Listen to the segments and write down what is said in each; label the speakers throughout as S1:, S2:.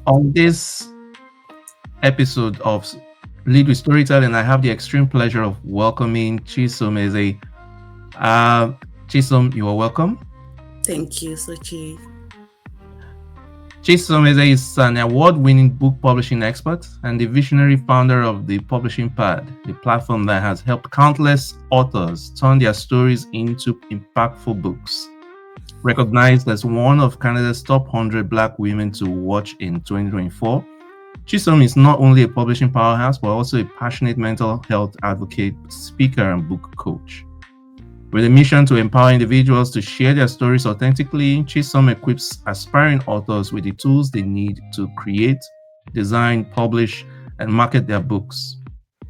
S1: On this episode of Lead with Storytelling, I have the extreme pleasure of welcoming Chisom Ezeh. Chisom, you are welcome.
S2: Thank you, Sochi.
S1: Chisom Ezeh is an award-winning book publishing expert and the visionary founder of the Publishing Pad, the platform that has helped countless authors turn their stories into impactful books. Recognized as one of Canada's top 100 Black women to watch in 2024, Chisom is not only a publishing powerhouse, but also a passionate mental health advocate, speaker, and book coach. With a mission to empower individuals to share their stories authentically, Chisom equips aspiring authors with the tools they need to create, design, publish, and market their books.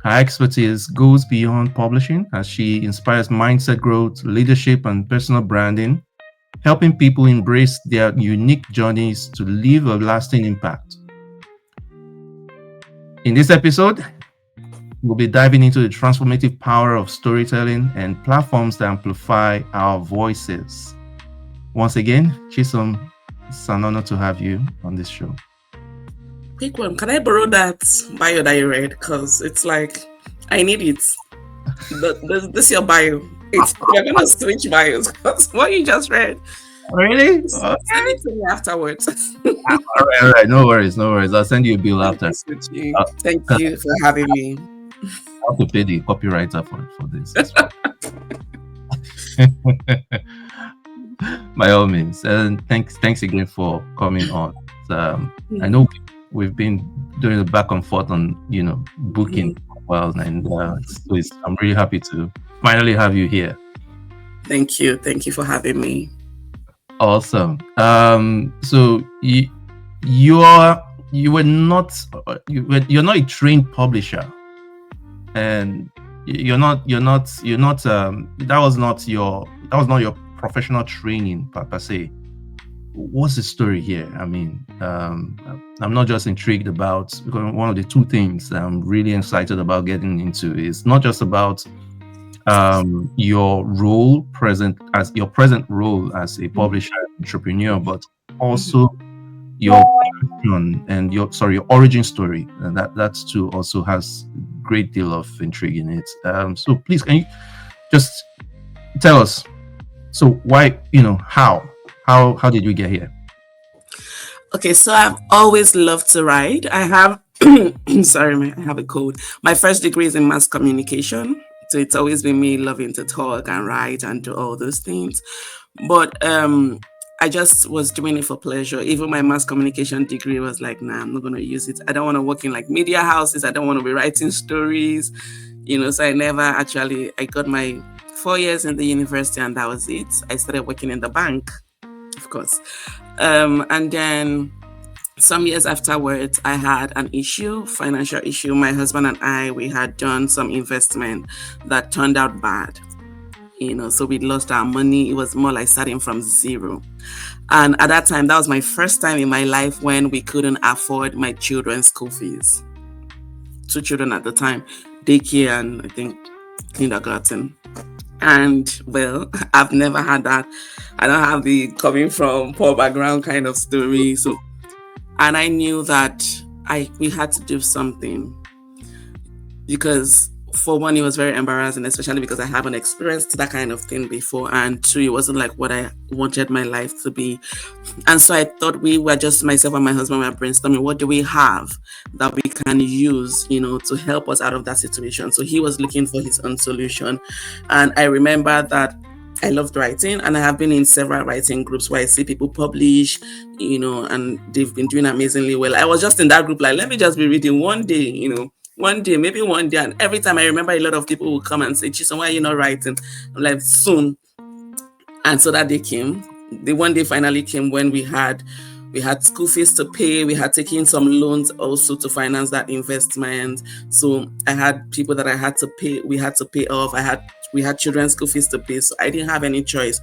S1: Her expertise goes beyond publishing as she inspires mindset growth, leadership, and personal branding, helping people embrace their unique journeys to leave a lasting impact. In this episode, we'll be diving into the transformative power of storytelling and platforms that amplify our voices. Once again, Chisom, it's an honor to have you on this show.
S2: Quick one. Can I borrow that bio that you read? Because it's like, I need it. This your bio. We're going to switch bios because what you just read.
S1: Really?
S2: Send it to me afterwards.
S1: All right. No worries. I'll send you a bill after.
S2: Thank you for having me.
S1: I have to pay the copywriter for this. By all means, and thanks again for coming on. I know we've been doing the back and forth on booking for a while, and I'm really happy to finally have you here.
S2: Thank you for having me.
S1: Awesome. So you're not a trained publisher, and you're not that was not your professional training per se. What's the story here? I mean, I'm not just intrigued about, because one of the two things I'm really excited about getting into is not just about your present role as a publisher entrepreneur, but also your passion and your origin story, and that too also has a great deal of intrigue in it. So please, can you just tell us, so why, how did you get here?
S2: Okay, so I've always loved to write. I have sorry, I have a cold. My first degree is in mass communication. So it's always been me loving to talk and write and do all those things. But I just was doing it for pleasure. Even my mass communication degree was like, nah, I'm not going to use it. I don't want to work in like media houses. I don't want to be writing stories, so I got my 4 years in the university and that was it. I started working in the bank, of course. And then some years afterwards, I had an financial issue. My husband and we had done some investment that turned out bad. So we lost our money. It was more like starting from zero. And at that time, that was my first time in my life when we couldn't afford my children's school fees. 2 children at the time, daycare and I think kindergarten. And well, I've never had that. I don't have the coming from poor background kind of story. And I knew that we had to do something, because for one, it was very embarrassing, especially because I haven't experienced that kind of thing before. And two, it wasn't like what I wanted my life to be. And so I thought myself and my husband were brainstorming, what do we have that we can use, to help us out of that situation? So he was looking for his own solution. And I remember that I loved writing, and I have been in several writing groups where I see people publish, and they've been doing amazingly well. I was just in that group, like, let me just be reading one day, maybe one day. And every time I remember, a lot of people will come and say, Chisom, why are you not writing? I'm like, soon. And so that day came. The one day finally came when we had school fees to pay. We had taken some loans also to finance that investment. So I had people that I had to pay. We had to pay off. We had children's school fees to pay. So I didn't have any choice.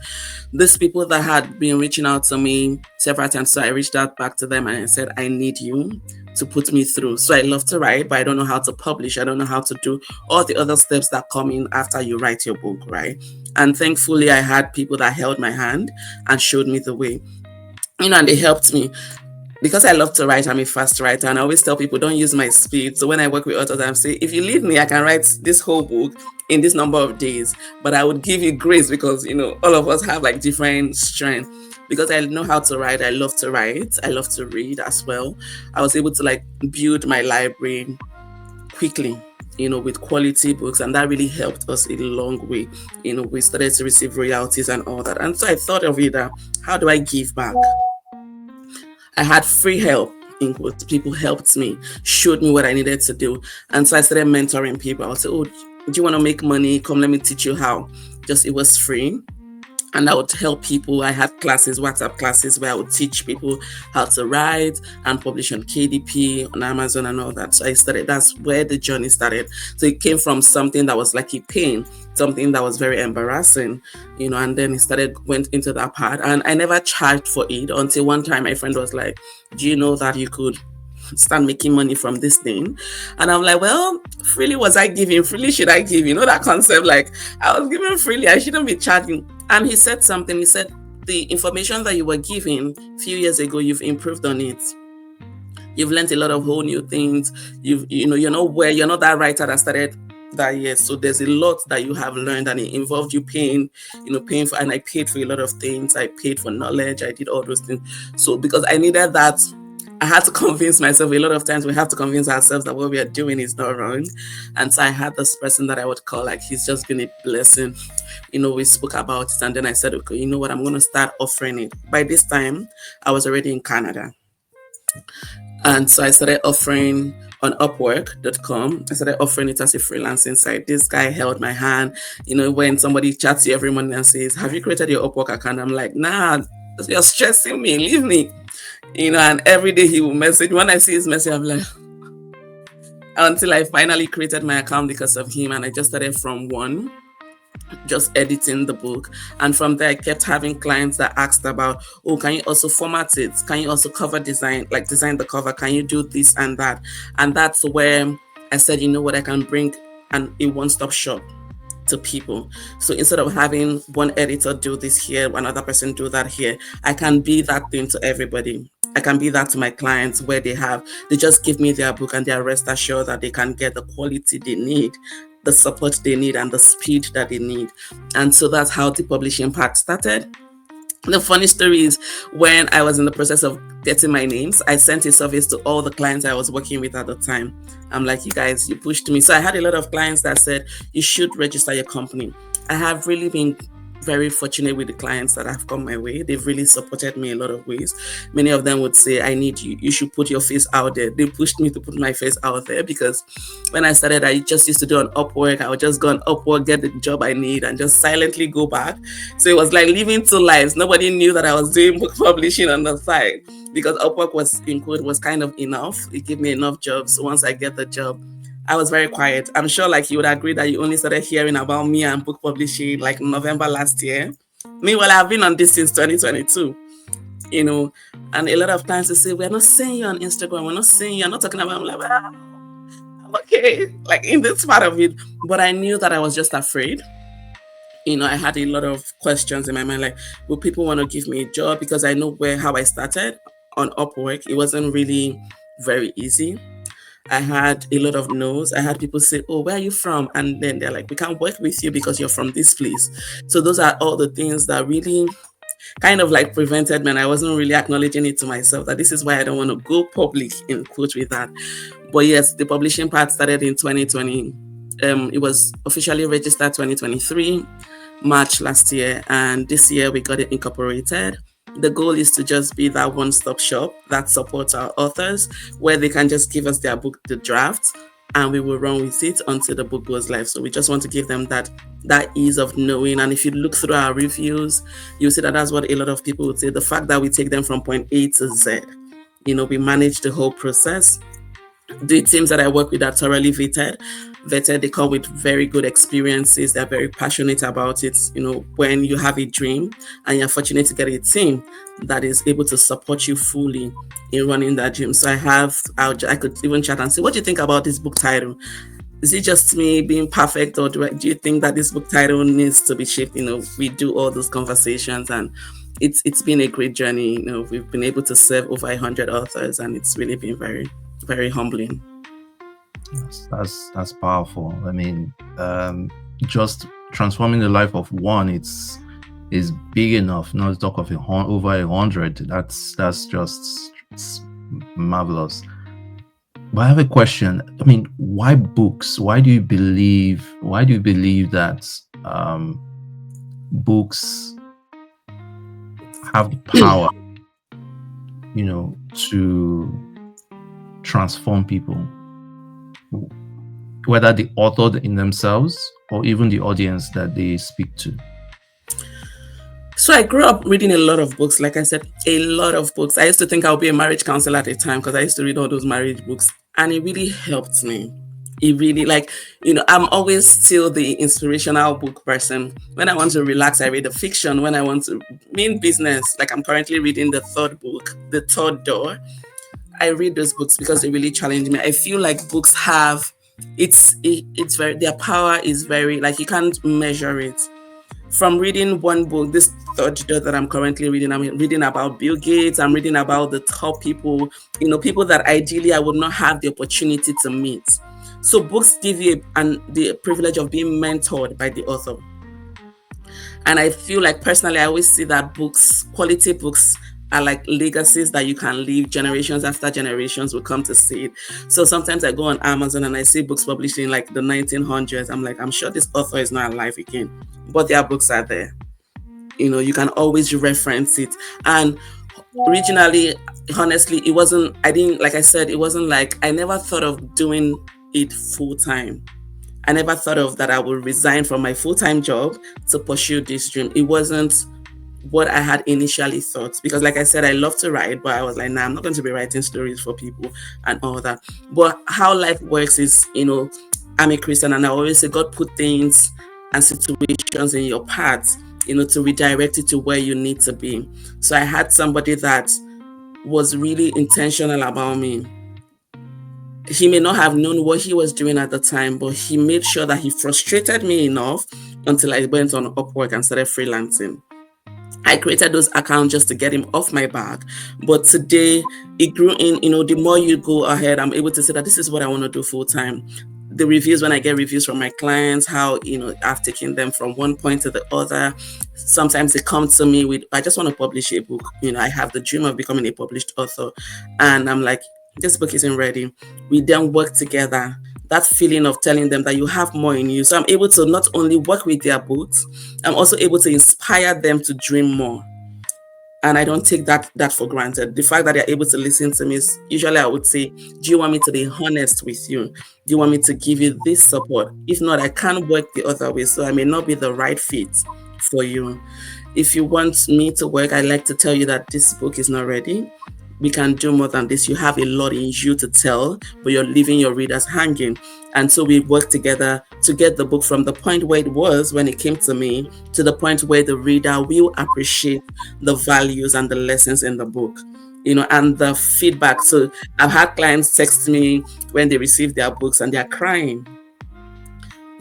S2: These people that had been reaching out to me several times. So I reached out back to them and I said, I need you to put me through. So I love to write, but I don't know how to publish. I don't know how to do all the other steps that come in after you write your book, right? And thankfully, I had people that held my hand and showed me the way. And they helped me. because I love to write, I'm a fast writer, and I always tell people don't use my speed. So when I work with authors, I'm saying if you leave me, I can write this whole book in this number of days. But I would give you grace because all of us have like different strength. Because I know how to write, I love to write, I love to read as well. I was able to like build my library quickly, with quality books, and that really helped us a long way. We started to receive royalties and all that. And so I thought of it that how do I give back? I had free help. In quotes, people helped me, showed me what I needed to do. And so I started mentoring people. I would say, oh, do you want to make money? Come, let me teach you how. Just it was free. And I would help people. I had classes, WhatsApp classes, where I would teach people how to write and publish on KDP, on Amazon, and all that. So that's where the journey started. So it came from something that was like a pain, something that was very embarrassing, and then went into that part. And I never charged for it until one time my friend was like, do you know that you could start making money from this thing? And I'm like, well, freely was I giving? Freely should I give? That concept, like I was giving freely, I shouldn't be charging. And he said something, he said, the information that you were giving a few years ago, you've improved on it. You've learned a lot of whole new things. You're not that writer that started that year. So there's a lot that you have learned, and it involved you paying for, and I paid for a lot of things. I paid for knowledge. I did all those things. So because I needed that, I had to convince myself. A lot of times we have to convince ourselves that what we are doing is not wrong. And so I had this person that I would call, like, he's just been a blessing. We spoke about it, and then I said, okay, you know what, I'm going to start offering it. By this time, I was already in Canada. And so I started offering on Upwork.com. I started offering it as a freelancing site. This guy held my hand. When somebody chats you every morning and says, have you created your Upwork account? I'm like, nah, you're stressing me, leave me. And every day he will message. When I see his message, I'm like, until I finally created my account because of him. And I just started from one, just editing the book. And from there, I kept having clients that asked about, oh, can you also format it? Can you also cover design, like design the cover? Can you do this and that? And that's where I said, you know what, I can bring a one-stop shop to people. So instead of having one editor do this here, another person do that here, I can be that thing to everybody. I can be that to my clients, where they just give me their book and they are rest assured that they can get the quality they need, the support they need, and the speed that they need. And so that's how the publishing part started. The funny story is, when I was in the process of getting my names, I sent a service to all the clients I was working with at the time. I'm like, you guys, you pushed me. So I had a lot of clients that said, you should register your company. I have really been very fortunate with the clients that have come my way. They've really supported me in a lot of ways. Many of them would say, I need you. You should put your face out there. They pushed me to put my face out there, because when I started, I just used to do an Upwork. I would just go on Upwork, get the job I need, and just silently go back. So it was like living two lives. Nobody knew that I was doing book publishing on the side, because Upwork was kind of enough. It gave me enough jobs. So once I get the job, I was very quiet. I'm sure like you would agree that you only started hearing about me and book publishing like November last year. Meanwhile, I've been on this since 2022, and a lot of times they say, we're not seeing you on Instagram, we're not seeing you, I'm not talking about, I'm like, I'm okay, like in this part of it. But I knew that I was just afraid. I had a lot of questions in my mind, like, will people want to give me a job? Because I know how I started on Upwork. It wasn't really very easy. I had a lot of no's. I had people say, oh, where are you from? And then they're like, we can't work with you because you're from this place. So those are all the things that really kind of like prevented me. And I wasn't really acknowledging it to myself, that this is why I don't want to go public, in quote, with that. But yes, the publishing part started in 2020. It was officially registered 2023, March last year. And this year we got it incorporated. The goal is to just be that one-stop shop that supports our authors, where they can just give us their book, the draft, and we will run with it until the book goes live. So we just want to give them that ease of knowing. And if you look through our reviews, you'll see that that's what a lot of people would say. The fact that we take them from point A to Z, we manage the whole process. The teams that I work with are thoroughly vetted. They come with very good experiences. They're very passionate about it. When you have a dream and you're fortunate to get a team that is able to support you fully in running that dream. So I could even chat and say, what do you think about this book title? Is it just me being perfect, or do you think that this book title needs to be shaped? We do all those conversations, and it's been a great journey. We've been able to serve over 100 authors, and it's really been very, very humbling.
S1: That's powerful. I mean, just transforming the life of one, is big enough. Not to talk of over 100. That's just it's marvelous. But I have a question. I mean, why books? Why do you believe that books have the power, to transform people, whether the author in themselves or even the audience that they speak to?
S2: So I grew up reading a lot of books. Like I said, a lot of books. I used to think I would be a marriage counselor at a time because I used to read all those marriage books, and it really helped me. It really, I'm always still the inspirational book person. When I want to relax, I read a fiction. When I want to mean business, like I'm currently reading the third book, The Third Door. I read those books because they really challenge me. I feel like books have it's very, their power is very, like, you can't measure it. From reading one book, this third door that I'm currently reading, I'm reading about Bill Gates. I'm reading about the top people, people that ideally I would not have the opportunity to meet. So books give you the privilege of being mentored by the author. And I feel like personally, I always see that quality books are like legacies that you can leave. Generations after generations will come to see it. So sometimes I go on Amazon and I see books published in like the 1900s. I'm like, I'm sure this author is not alive again, but their books are there. You can always reference it. And originally, honestly, it wasn't, like I said, it wasn't like, I never thought of doing it full time. I never thought of that I would resign from my full-time job to pursue this dream. It wasn't what I had initially thought, because like I said, I love to write, but I was like, nah, I'm not going to be writing stories for people and all that. But how life works is, I'm a Christian, and I always say God put things and situations in your path, to redirect it to where you need to be. So I had somebody that was really intentional about me. He may not have known what he was doing at the time, but he made sure that he frustrated me enough until I went on Upwork and started freelancing. I created those accounts just to get him off my back. But today it grew in, the more you go ahead, I'm able to say that this is what I want to do full time. The reviews, when I get reviews from my clients, how, I've taken them from one point to the other. Sometimes they come to me with, I just want to publish a book. I have the dream of becoming a published author. And I'm like, this book isn't ready. We then work together. That feeling of telling them that you have more in you. So I'm able to not only work with their books, I'm also able to inspire them to dream more. And I don't take that for granted. The fact that they're able to listen to me is, usually I would say, do you want me to be honest with you? Do you want me to give you this support? If not, I can't work the other way. So I may not be the right fit for you. If you want me to work, I like to tell you that this book is not ready. We can do more than this. You have a lot in you to tell, but you're leaving your readers hanging. And so we work together to get the book from the point where it was when it came to me to the point where the reader will appreciate the values and the lessons in the book, and the feedback. So I've had clients text me when they receive their books and they're crying.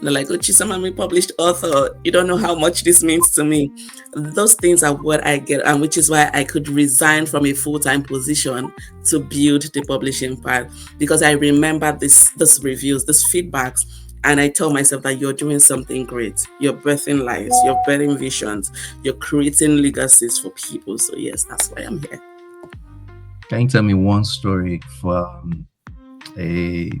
S2: They're like, oh, Chisom, I'm a published author. You don't know how much this means to me. Those things are what I get, and which is why I could resign from a full-time position to build the publishing part, because I remember this reviews, this feedbacks, and I tell myself that you're doing something great. You're birthing lives, you're birthing visions, you're creating legacies for people. So yes, that's why I'm here.
S1: Can you tell me one story from a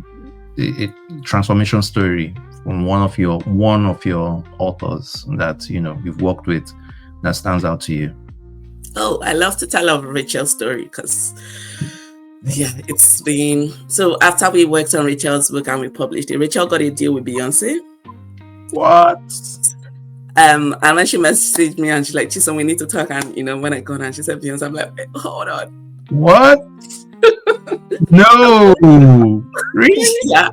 S1: transformation story from one of your authors that you've worked with that stands out to you?
S2: Oh, I love to tell of Rachel's story because it's been so. After we worked on Rachel's book and we published it, Rachel got a deal with Beyonce.
S1: What?
S2: And when she messaged me and she's like, Chisom, we need to talk. And when I got her, she said Beyonce, I'm like, hold on.
S1: What? No. Really?
S2: Yeah.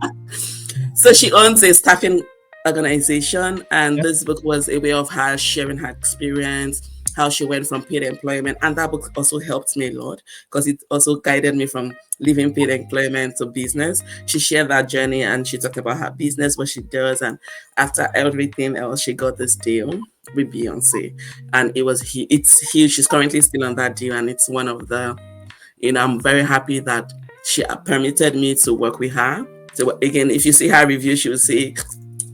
S2: So she owns a staffing organization, and this book was a way of her sharing her experience, how she went from paid employment. And that book also helped me a lot because it also guided me from leaving paid employment to business. She shared that journey and she talked about her business, what she does. And after everything else, she got this deal with Beyonce. And it's huge. She's currently still on that deal. And it's one of the, I'm very happy that she permitted me to work with her. So again, if you see her review, she will say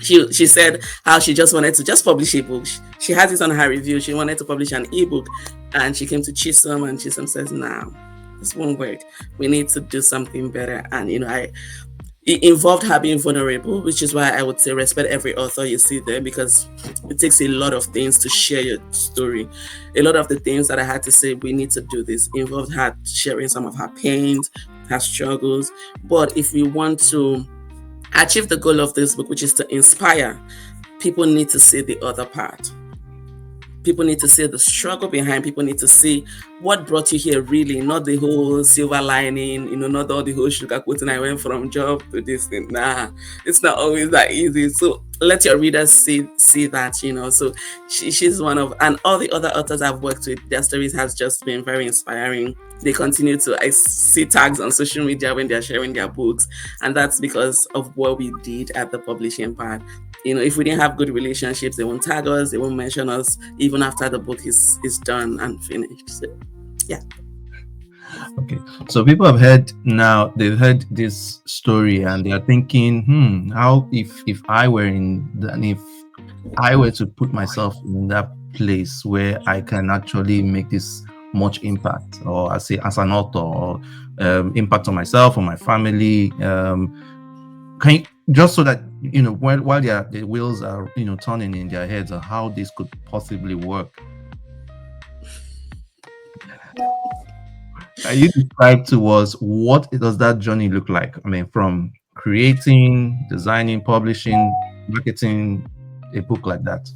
S2: she said how she just wanted to just publish a book. She has it on her review. She wanted to publish an ebook, and she came to Chisom, and Chisom says, "Now, this won't work. We need to do something better." And it involved her being vulnerable, which is why I would say respect every author you see there, because it takes a lot of things to share your story. A lot of the things that I had to say, we need to do this, involved her sharing some of her pains, her struggles. But if we want to achieve the goal of this book, which is to inspire, people need to see the other part. People need to see the struggle behind. People need to see what brought you here, really, not the whole silver lining, not all the whole sugar coating. I went from job to this thing. Nah, it's not always that easy. So let your readers see that. So she's one of, and all the other authors I've worked with, their stories has just been very inspiring. They continue to, I see tags on social media when they're sharing their books, and that's because of what we did at the publishing part. If we didn't have good relationships, they won't tag us, they won't mention us even after the book is done and finished. So, yeah.
S1: Okay, so people they've heard this story and they're thinking, how if I were if I were to put myself in that place where I can actually make this much impact, or I say as an author, or impact on myself or my family, can you, just so that while the wheels are turning in their heads on how this could possibly work, can you describe to us what does that journey look like? I mean, from creating, designing, publishing, marketing a book like that.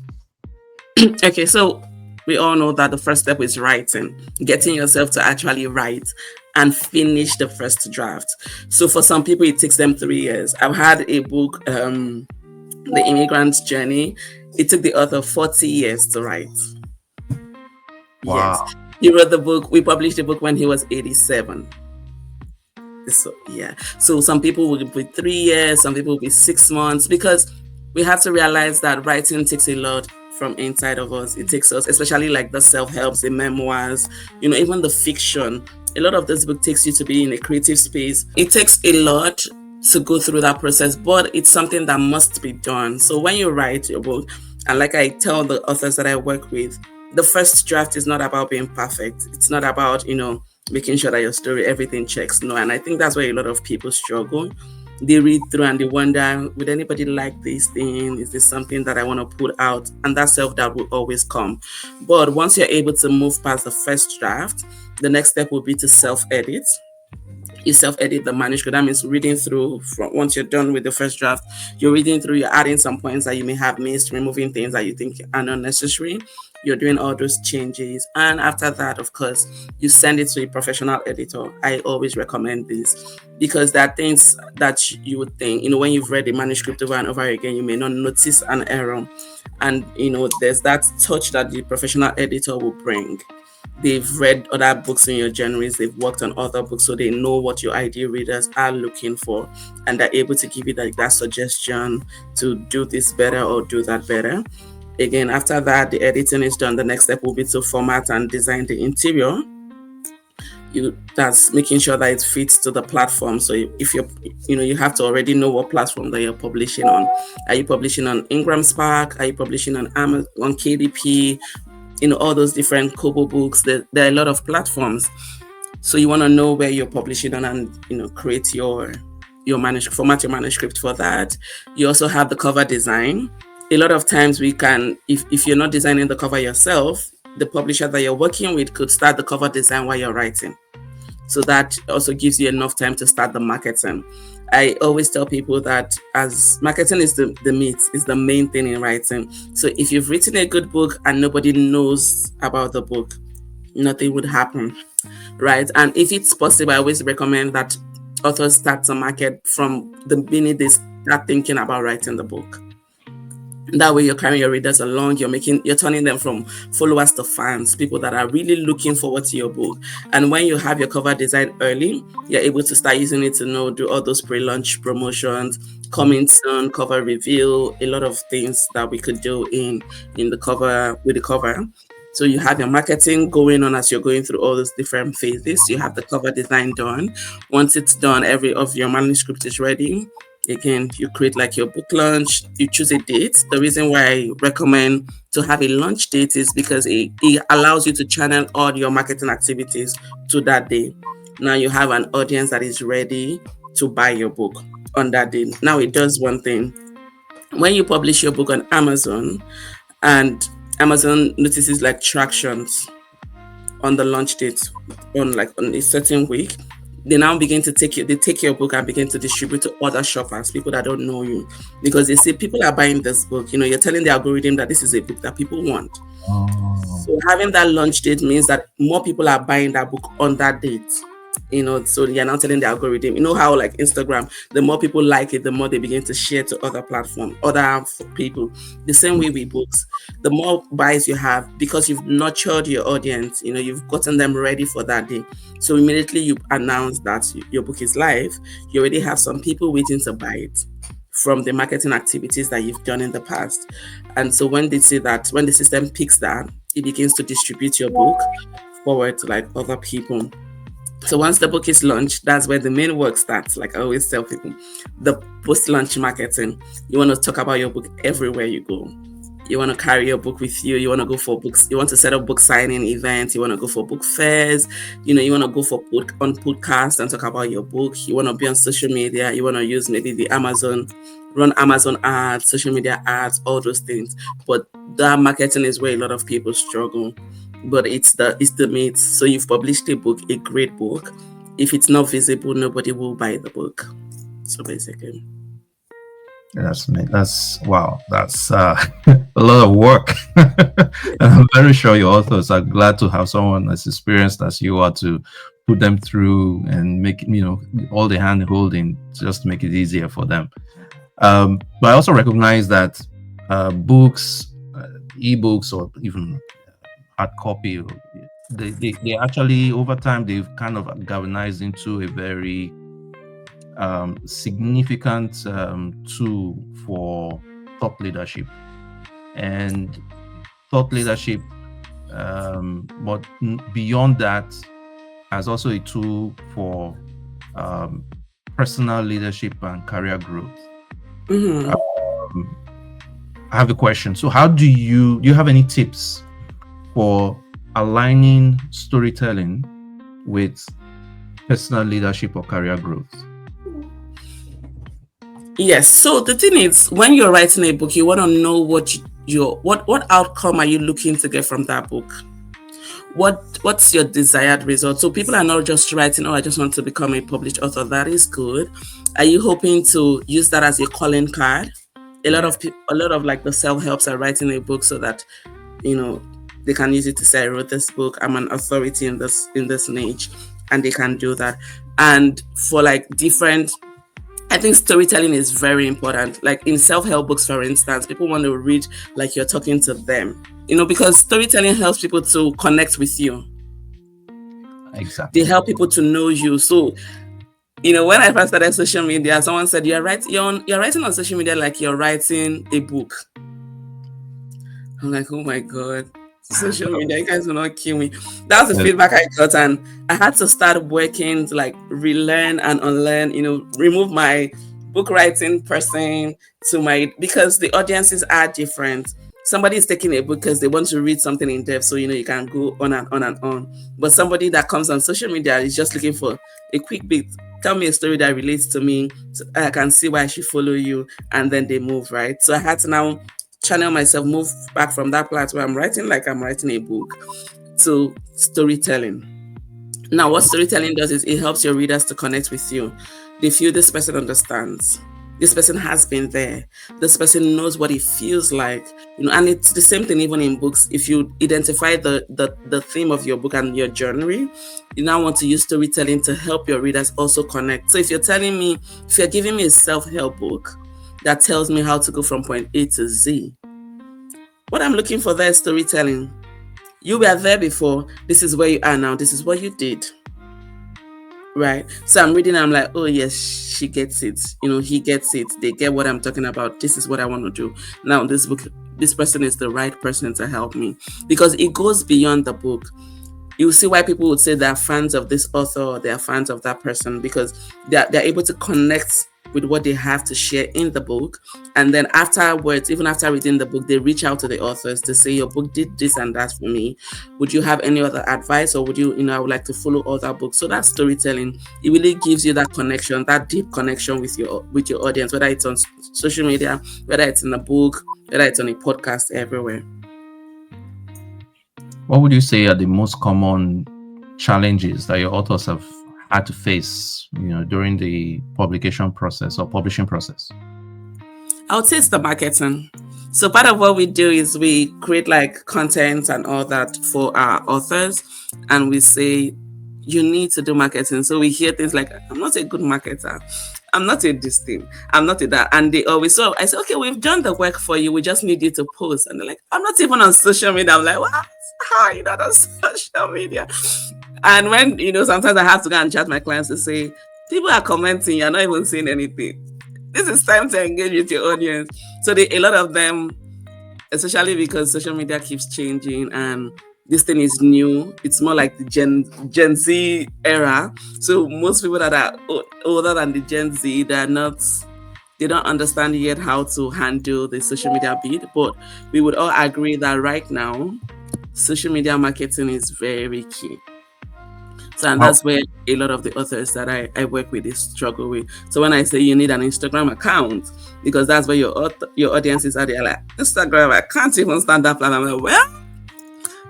S2: Okay, so we all know that the first step is writing, getting yourself to actually write and finish the first draft. So for some people, it takes them 3 years. I've had a book, The Immigrant's Journey. It took the author 40 years to write.
S1: Wow.
S2: Yes. He wrote the book. We published the book when he was 87. So, yeah. So some people will be 3 years, some people will be 6 months, because we have to realize that writing takes a lot from inside of us. It takes us, especially like the self-helps, the memoirs, even the fiction. A lot of this book takes you to be in a creative space. It takes a lot to go through that process, but it's something that must be done. So when you write your book, and like I tell the authors that I work with, the first draft is not about being perfect. It's not about, making sure that your story, everything checks. No, and I think that's where a lot of people struggle. They read through and they wonder, would anybody like this thing? Is this something that I want to put out? And that self-doubt will always come. But once you're able to move past the first draft, the next step will be to self-edit. You self-edit the manuscript. That means reading through once you're done with the first draft, you're reading through, you're adding some points that you may have missed, removing things that you think are not necessary. You're doing all those changes. And after that, of course, you send it to a professional editor. I always recommend this because there are things that you would think, when you've read the manuscript over and over again, you may not notice an error. And, there's that touch that the professional editor will bring. They've read other books in your genres, they've worked on other books, so they know what your ideal readers are looking for, and they're able to give you that suggestion to do this better or do that better. Again, after that, the editing is done. The next step will be to format and design the interior. That's making sure that it fits to the platform. So if you have to already know what platform that you're publishing on. Are you publishing on Ingram Spark? Are you publishing on Amazon, on KDP? All those different Kobo books. There are a lot of platforms. So you want to know where you're publishing on and, create your manuscript, format your manuscript for that. You also have the cover design. A lot of times we can, if you're not designing the cover yourself, the publisher that you're working with could start the cover design while you're writing. So that also gives you enough time to start the marketing. I always tell people that as marketing is the meat, is the main thing in writing. So if you've written a good book and nobody knows about the book, nothing would happen, right? And if it's possible, I always recommend that authors start to market from the minute they start thinking about writing the book. That way you're carrying your readers along, you're turning them from followers to fans, people that are really looking forward to your book. And when you have your cover design early, you're able to start using it to do all those pre-launch promotions, coming soon, cover reveal, a lot of things that we could do in the cover, with the cover. So you have your marketing going on as you're going through all those different phases. You have the cover design done. Once it's done, every of your manuscript is ready. Again, you create like your book launch, you choose a date. The reason why I recommend to have a launch date is because it allows you to channel all your marketing activities to that day. Now you have an audience that is ready to buy your book on that day. Now it does one thing. When you publish your book on Amazon, and Amazon notices like tractions on the launch date on a certain week, they now begin to take your book and begin to distribute to other shoppers, people that don't know you, because they see people are buying this book. You're telling the algorithm that this is a book that people want.
S1: Oh,
S2: So having that launch date means that more people are buying that book on that date. So you're now telling the algorithm, how like Instagram, the more people like it, the more they begin to share to other platforms, other people. The same way with books, the more buys you have, because you've nurtured your audience, you've gotten them ready for that day. So immediately you announce that your book is live, you already have some people waiting to buy it from the marketing activities that you've done in the past. And so when they see that, when the system picks that, it begins to distribute your book forward to like other people. So once the book is launched, that's where the main work starts. Like I always tell people, the post-launch marketing. You want to talk about your book everywhere you go. You want to carry your book with you. You want to go for books. You want to set up book signing events. You want to go for book fairs. You want to go for on podcasts and talk about your book. You want to be on social media. You want to use maybe the run Amazon ads, social media ads, all those things. But that marketing is where a lot of people struggle. But it's the myth. So you've published a book, a great book. If it's not visible, nobody will buy the book. So basically,
S1: that's wow. That's a lot of work. And I'm very sure your authors are glad to have someone as experienced as you are to put them through and make all the hand holding just to make it easier for them. But I also recognize that books, ebooks, or even hard copy, they actually over time they've kind of galvanized into a very significant tool for thought leadership and thought leadership. But beyond that, as also a tool for personal leadership and career growth.
S2: mm-hmm.
S1: I have a question. So, how do you have any tips for aligning storytelling with personal leadership or career growth?
S2: Yes. So the thing is, when you're writing a book, you want to know what outcome are you looking to get from that book. What's your desired result? So people are not just writing, oh, I just want to become a published author. That is good. Are you hoping to use that as a calling card? A lot of people, a lot of like the self-helps are writing a book so that they can use it to say, I wrote this book, I'm an authority in this niche, and they can do that. And for like different, I think storytelling is very important. Like in self-help books, for instance, people want to read like you're talking to them, because storytelling helps people to connect with you.
S1: Exactly.
S2: They help people to know you. So, when I first started social media, someone said, you're writing on social media like you're writing a book. I'm like, oh my God, social media, you guys will not kill me. That was the feedback I got. And I had to start working to like relearn and unlearn, remove my book writing person because the audiences are different. Somebody is taking a book because they want to read something in depth. So, you can go on and on and on. But somebody that comes on social media is just looking for a quick bit. Tell me a story that relates to me, so I can see why I should follow you. And then they move, right? So I had to now channel myself, move back from that part where I'm writing like I'm writing a book to storytelling. Now, what storytelling does is it helps your readers to connect with you. They feel this person understands. This person has been there. This person knows what it feels like. And it's the same thing even in books. If you identify the theme of your book and your journey, you now want to use storytelling to help your readers also connect. So if you're giving me a self-help book, that tells me how to go from point A to Z. What I'm looking for there is storytelling. You were there before. This is where you are now. This is what you did. Right. So I'm reading, I'm like, oh yes, she gets it. He gets it. They get what I'm talking about. This is what I want to do. Now this book, this person is the right person to help me. Because it goes beyond the book. You see why people would say they're fans of this author or they're fans of that person, because they're able to connect with what they have to share in the book. And then afterwards, even after reading the book, they reach out to the authors to say, your book did this and that for me. Would you have any other advice, or would I would like to follow other books. So that's storytelling. It really gives you that connection, that deep connection with your audience, whether it's on social media, whether it's in a book, whether it's on a podcast, everywhere.
S1: What would you say are the most common challenges that your authors have had to face, during the publication process or publishing process?
S2: I would say it's the marketing. So part of what we do is we create like content and all that for our authors, and we say you need to do marketing. So we hear things like, I'm not a good marketer, I'm not a this thing, I'm not a that. And they always, so I say, okay, we've done the work for you, we just need you to post. And they're like, I'm not even on social media. I'm like, what? How are you not on social media? And when, sometimes I have to go and chat my clients to say, people are commenting, you're not even saying anything. This is time to engage with your audience. So a lot of them, especially because social media keeps changing and this thing is new. It's more like the Gen Z era. So most people that are older than the Gen Z, they don't understand yet how to handle the social media bit. But we would all agree that right now, social media marketing is very key. So, and
S1: How,
S2: that's where a lot of the authors that I work with is struggle with. So when I say you need an Instagram account, because that's where your audience is at, they're like, Instagram, I can't even stand that platform. I'm like, well,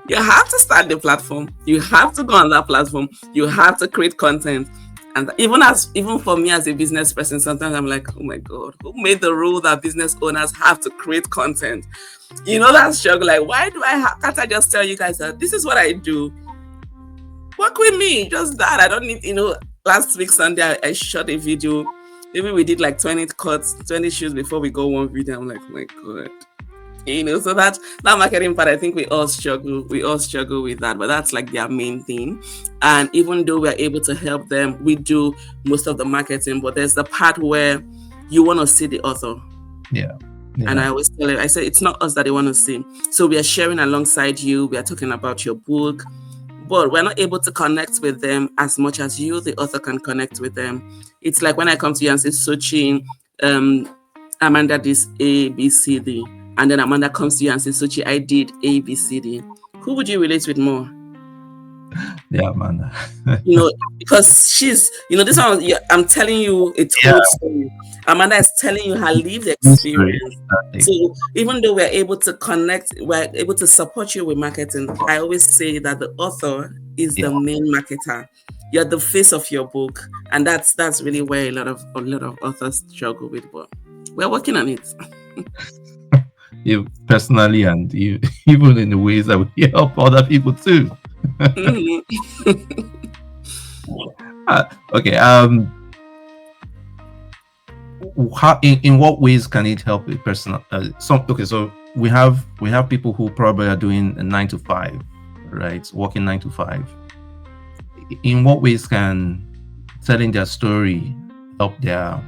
S2: you have to start the platform. You have to go on that platform. You have to create content. And even for me as a business person, sometimes I'm like, oh my God, who made the rule that business owners have to create content? That struggle. Like, why can't I just tell you guys that this is what I do? Work with me, just that. I don't need, last week Sunday, I shot a video. Maybe we did like 20 cuts, 20 shoots before we go one video. I'm like, oh my God. So that marketing part, I think we all struggle with that, but that's like their main thing. And even though we're able to help them, we do most of the marketing, but there's the part where you want to see the author.
S1: yeah.
S2: And I always tell you, I say it's not us that they want to see. So we are sharing alongside you. We are talking about your book, but we're not able to connect with them as much as you, the author, can connect with them. It's like when I come to you and say, Sochi, Amanda did A, B, C, D. And then Amanda comes to you and says, Sochi, I did A, B, C, D. Who would you relate with more?
S1: Yeah, Amanda.
S2: Because she's, this one, I'm telling you a
S1: Yeah.
S2: told story. Amanda is telling you her lived
S1: History,
S2: experience.
S1: exactly.
S2: So even though we're able to connect, we're able to support you with marketing, I always say that the author is the main marketer. You're the face of your book. And that's really where a lot of authors struggle with, but we're working on it.
S1: You personally, and you, even in the ways that we help other people too. Okay. How, in what ways can it help a person? So we have people who probably are doing a 9 to 5, right? Working 9 to 5. In what ways can telling their story help their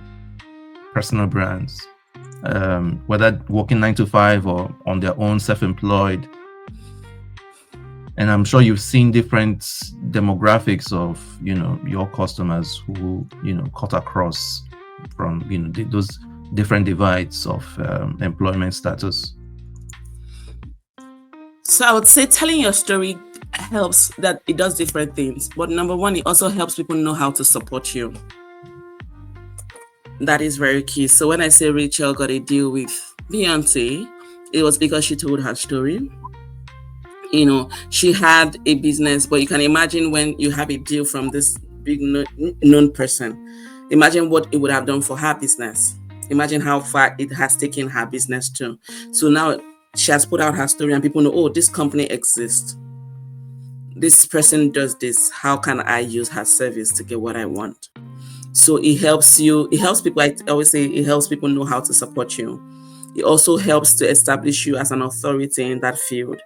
S1: personal brands? Whether working 9 to 5 or on their own, self-employed. And I'm sure you've seen different demographics of, your customers who, cut across from, those different divides of employment status.
S2: So I would say telling your story helps, that it does different things. But number one, it also helps people know how to support you. That is very key. So when I say Rachel got a deal with Beyonce, it was because she told her story. She had a business, but you can imagine when you have a deal from this big known person, imagine what it would have done for her business. Imagine how far it has taken her business to. So now she has put out her story and people know, oh, this company exists. This person does this. How can I use her service to get what I want? So it helps you, it helps people, I always say it helps people know how to support you. It also helps to establish you as an authority in that field.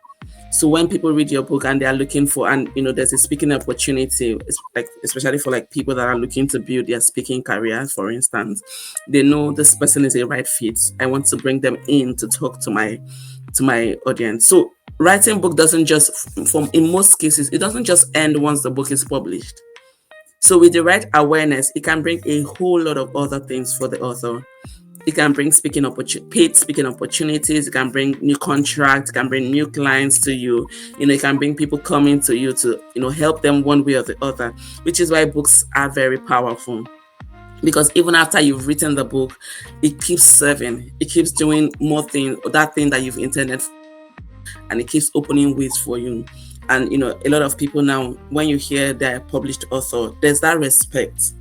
S2: So when people read your book and they are looking for, and there's a speaking opportunity, like especially for like people that are looking to build their speaking career, for instance, they know this person is a right fit. I want to bring them in to talk to my audience. So writing book doesn't just, from in most cases, it doesn't just end once the book is published. So with the right awareness, it can bring a whole lot of other things for the author. It can bring paid speaking opportunities. It can bring new contracts. It can bring new clients to you. It can bring people coming to you to help them one way or the other. Which is why books are very powerful, because even after you've written the book, it keeps serving. It keeps doing more things, that thing that you've intended for, and it keeps opening ways for you. And a lot of people now, when you hear they're a published author, there's that respect,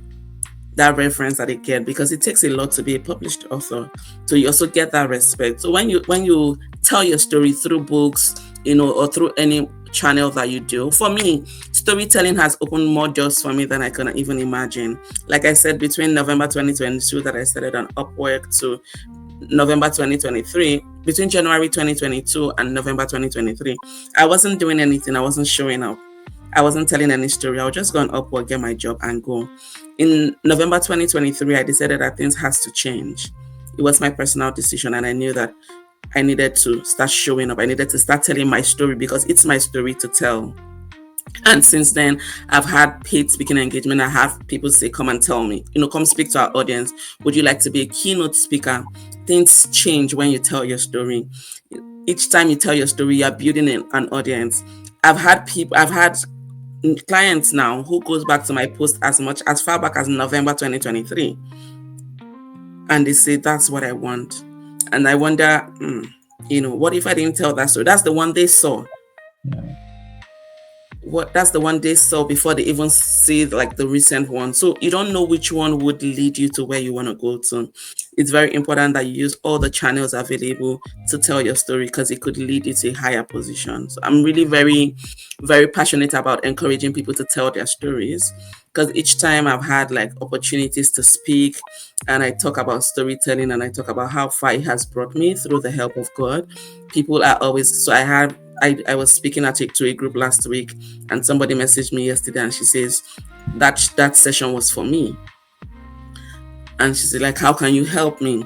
S2: that reference that they get, because it takes a lot to be a published author. So you also get that respect. So when you tell your story through books, or through any channel that you do, for me, storytelling has opened more doors for me than I can even imagine. Like I said, between November 2022 that I started on Upwork to November 2023, between January 2022 and November 2023, I wasn't doing anything. I wasn't showing up. I wasn't telling any story. I would just go on Upwork, get my job, and go. In November 2023, I decided that things has to change. It was my personal decision, and I knew that I needed to start showing up. I needed to start telling my story, because it's my story to tell. And since then, I've had paid speaking engagement. I have people say, come and tell me, come speak to our audience. Would you like to be a keynote speaker? Things change when you tell your story. Each time you tell your story, you're building an audience. I've had clients now who goes back to my post as far back as November 2023. And they say, that's what I want. And I wonder, what if I didn't tell that story? That's the one they saw.
S1: Yeah.
S2: That's the one they saw before they even see like the recent one. So you don't know which one would lead you to where you want to go to. It's very important that you use all the channels available to tell your story, because it could lead you to a higher position. So I'm really very, very passionate about encouraging people to tell their stories, because each time I've had like opportunities to speak, and I talk about storytelling, and I talk about how far it has brought me through the help of God, people are always, so I was speaking to a group last week, and somebody messaged me yesterday, and she says that session was for me. And she said, like, how can you help me?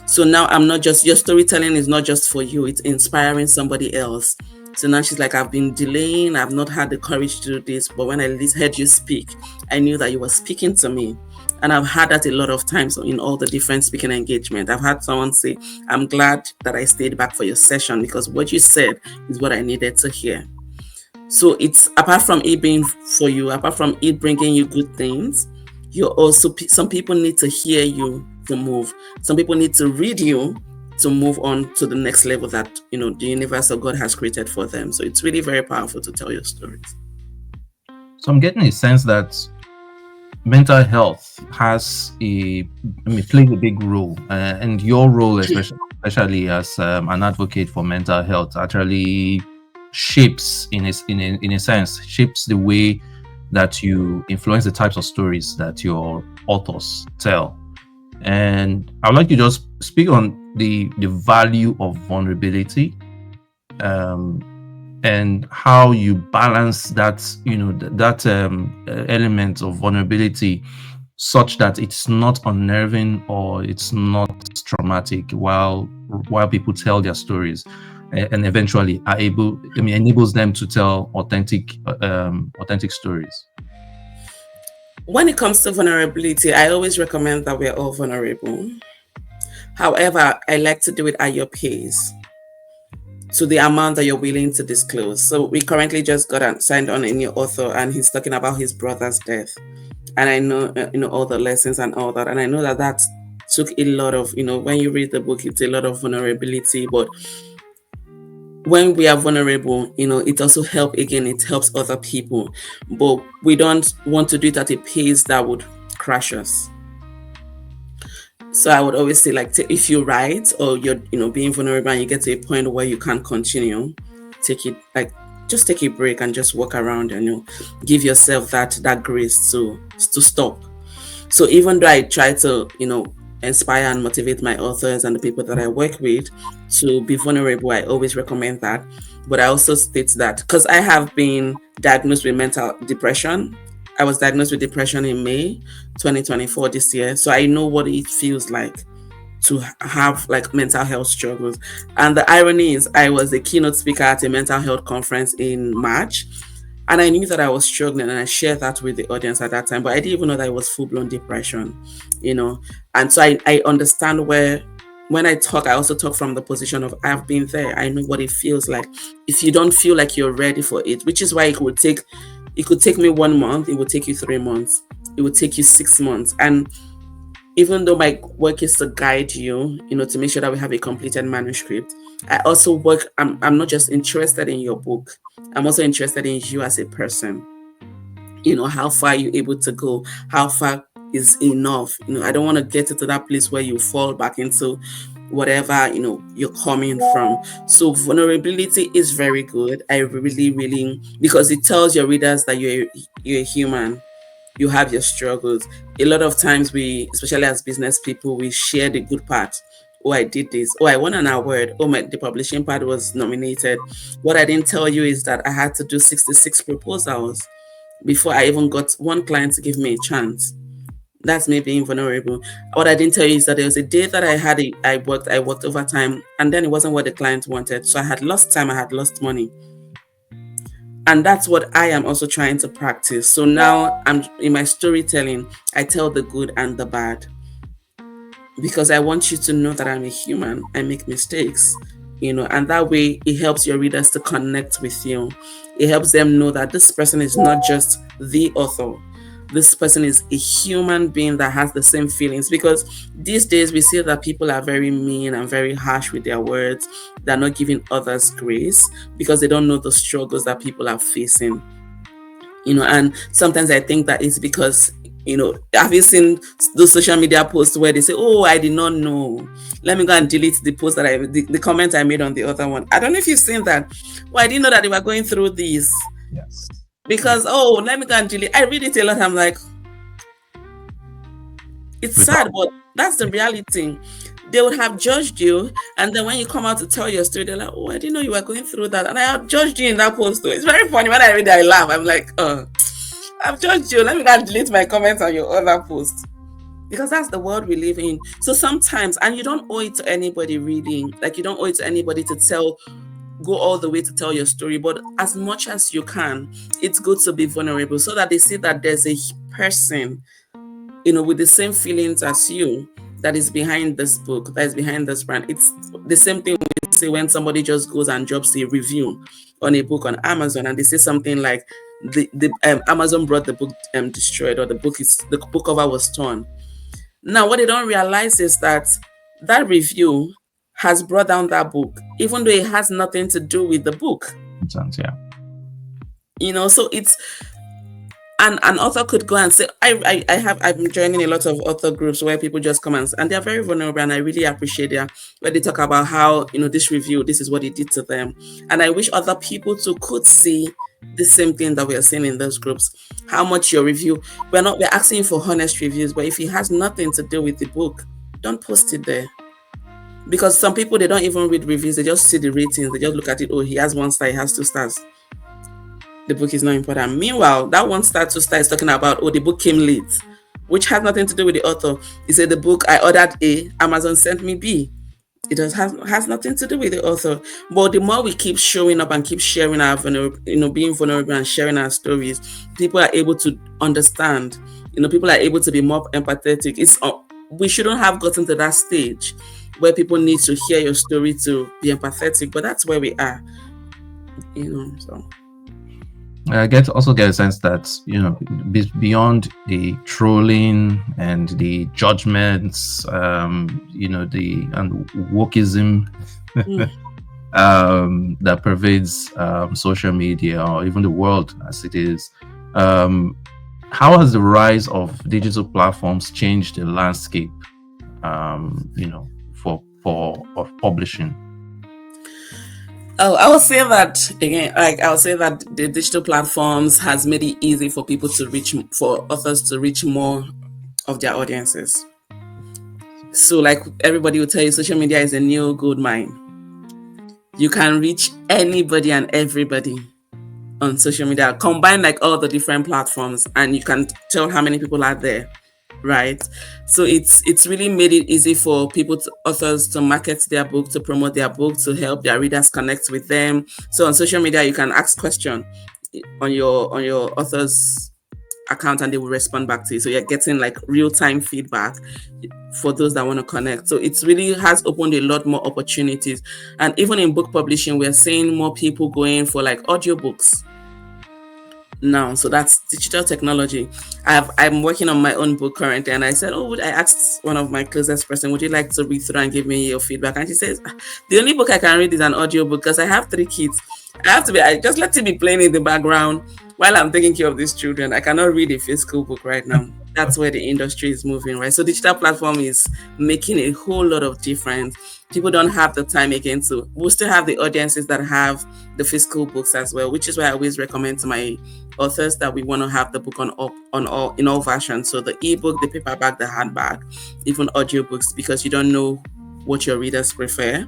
S2: So now I'm not just, your storytelling is not just for you, it's inspiring somebody else. So now she's like, I've been delaying, I've not had the courage to do this, but when I at least heard you speak, I knew that you were speaking to me. And I've had that a lot of times in all the different speaking engagement. I've had someone say, I'm glad that I stayed back for your session, because what you said is what I needed to hear. So it's, apart from it being for you, apart from it bringing you good things, you also, some people need to hear you to move. Some people need to read you to move on to the next level that the universe or God has created for them. So it's really very powerful to tell your stories.
S1: So I'm getting a sense that mental health plays a big role, and your role, especially as an advocate for mental health, actually shapes, in a sense, shapes the way that you influence the types of stories that your authors tell. And I would like to just speak on the value of vulnerability, and how you balance that, element of vulnerability, such that it's not unnerving or it's not traumatic while people tell their stories, and eventually enables them to tell authentic stories.
S2: When it comes to vulnerability, I always recommend that we're all vulnerable. However, I like to do it at your pace, to the amount that you're willing to disclose. So we currently just got signed on a new author, and he's talking about his brother's death. And I know, all the lessons and all that. And I know that took a lot of, when you read the book, it's a lot of vulnerability. But when we are vulnerable, it also it helps other people. But we don't want to do it at a pace that would crash us. So I would always say, like, if you write, or you're, being vulnerable, and you get to a point where you can't continue, just take a break and just walk around, and give yourself that grace to stop. So even though I try to, inspire and motivate my authors and the people that I work with to be vulnerable, I always recommend that. But I also state that because I have been diagnosed with mental depression. I was diagnosed with depression in May 2024 this year. So I know what it feels like to have like mental health struggles. And the irony is, I was a keynote speaker at a mental health conference in March. And I knew that I was struggling, and I shared that with the audience at that time, but I didn't even know that it was full blown depression, you know. And so I understand where, when I talk, I also talk from the position of I've been there. I know what it feels like. If you don't feel like you're ready for it, which is why it could take me 1 month, it would take you 3 months, it would take you 6 months. And even though my work is to guide you, to make sure that we have a completed manuscript, I also work, I'm not just interested in your book, I'm also interested in you as a person. How far you're able to go, how far is enough. I don't want to get to that place where you fall back into whatever, you're coming from. So vulnerability is very good. I really, really, because it tells your readers that you're a human, you have your struggles. A lot of times we, especially as business people, we share the good part. Oh, I did this. Oh, I won an award. Oh, the publishing part was nominated. What I didn't tell you is that I had to do 66 proposals before I even got one client to give me a chance. That's me being vulnerable. What I didn't tell you is that there was a day that I worked overtime, and then it wasn't what the client wanted. So I had lost time, I had lost money. And that's what I am also trying to practice. So now I'm in my storytelling, I tell the good and the bad, because I want you to know that I'm a human. I make mistakes, and that way it helps your readers to connect with you. It helps them know that this person is not just the author. This person is a human being that has the same feelings, because these days we see that people are very mean and very harsh with their words. They're not giving others grace because they don't know the struggles that people are facing. And sometimes I think that it's because, have you seen those social media posts where they say, oh, I did not know, let me go and delete the post that the comment I made on the other one. I don't know if you've seen that. Well, I didn't know that they were going through this,
S1: Yes.
S2: because, oh, let me go and delete. I read it a lot, I'm like, it's sad,
S1: Without
S2: but that's the reality. They would have judged you, and then when you come out to tell your story, they're like, oh, I didn't know you were going through that, and I have judged you in that post too. It's very funny. When I read it, I laugh. I'm like, I've judged you, let me go and delete my comments on your other post, because that's the world we live in. So sometimes, and you don't owe it to anybody, really, like, you don't owe it to anybody to go all the way to tell your story, but as much as you can, it's good to be vulnerable, so that they see that there's a person, with the same feelings as you, that is behind this book, that is behind this brand. It's the same thing we say when somebody just goes and drops a review on a book on Amazon, and they say something like, the Amazon brought the book destroyed, or the book cover was torn. Now, what they don't realize is that that review has brought down that book, even though it has nothing to do with the book.
S1: sense, yeah.
S2: So it's, and an author could go and say, I'm joining a lot of author groups where people just come and they're very vulnerable, and I really appreciate it, where they talk about how, this review, this is what it did to them. And I wish other people too could see the same thing that we are seeing in those groups. How much your review, we're asking for honest reviews, but if it has nothing to do with the book, don't post it there. Because some people, they don't even read reviews, they just see the ratings, they just look at it, oh, he has 1 star, he has 2 stars, the book is not important. Meanwhile, that 1 star, 2 star is talking about, oh, the book came late, which has nothing to do with the author. He said, the book, I ordered A, Amazon sent me B. It has nothing to do with the author. But the more we keep showing up and keep sharing our being vulnerable and sharing our stories, people are able to understand. People are able to be more empathetic. We shouldn't have gotten to that stage where people need to hear your story to be empathetic, but that's where we are. So.
S1: I also get a sense that beyond the trolling and the judgments, the wokeism that pervades social media, or even the world as it is. How has the rise of digital platforms changed the landscape, of publishing?
S2: Oh, I will say that again. Like, I will say that the digital platforms has made it easy for people to for authors to reach more of their audiences. So, like everybody will tell you, social media is a new gold mine. You can reach anybody and everybody on social media. Combine like all the different platforms, and you can tell how many people are there, right? So it's really made it easy for people, authors, to market their book, to promote their book, to help their readers connect with them. So on social media, you can ask question on your author's account, and they will respond back to you. So you're getting like real time feedback for those that want to connect. So it's really has opened a lot more opportunities. And even in book publishing, we're seeing more people going for like audiobooks now. So that's digital technology. I'm working on my own book currently, and I said, oh, I asked one of my closest person, would you like to read through and give me your feedback? And she says, the only book I can read is an audiobook because I have 3 kids. I just let it be playing in the background while I'm taking care of these children. I cannot read a physical book right now. That's where the industry is moving, right? So digital platform is making a whole lot of difference. People don't have the time again to. We'll still have the audiences that have the physical books as well, which is why I always recommend to my authors that we want to have the book on all in all versions. So the ebook, the paperback, the hardback, even audiobooks, because you don't know what your readers prefer.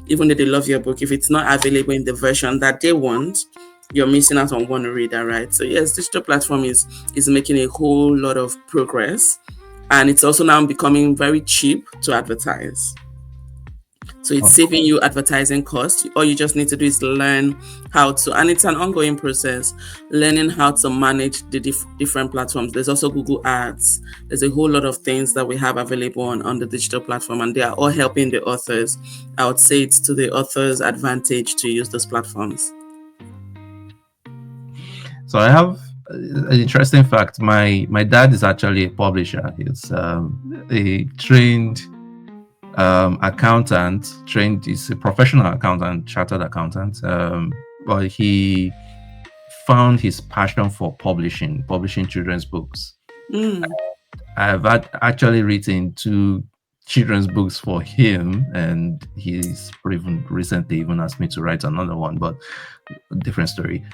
S2: Even though they love your book, if it's not available in the version that they want, you're missing out on one reader, right? So yes, digital platform is making a whole lot of progress, and it's also now becoming very cheap to advertise. So it's
S1: Oh,
S2: saving you advertising costs. All you just need to do is learn how to, and it's an ongoing process, learning how to manage the different platforms. There's also Google Ads. There's a whole lot of things that we have available on the digital platform, and they are all helping the authors. I would say it's to the author's advantage to use those platforms.
S1: so I have an interesting fact. My dad is actually a publisher. He's a trained accountant. He's a professional accountant, chartered accountant. But he found his passion for publishing children's books.
S2: Mm.
S1: I've actually written 2 children's books for him, and he's even recently even asked me to write another one, but different story.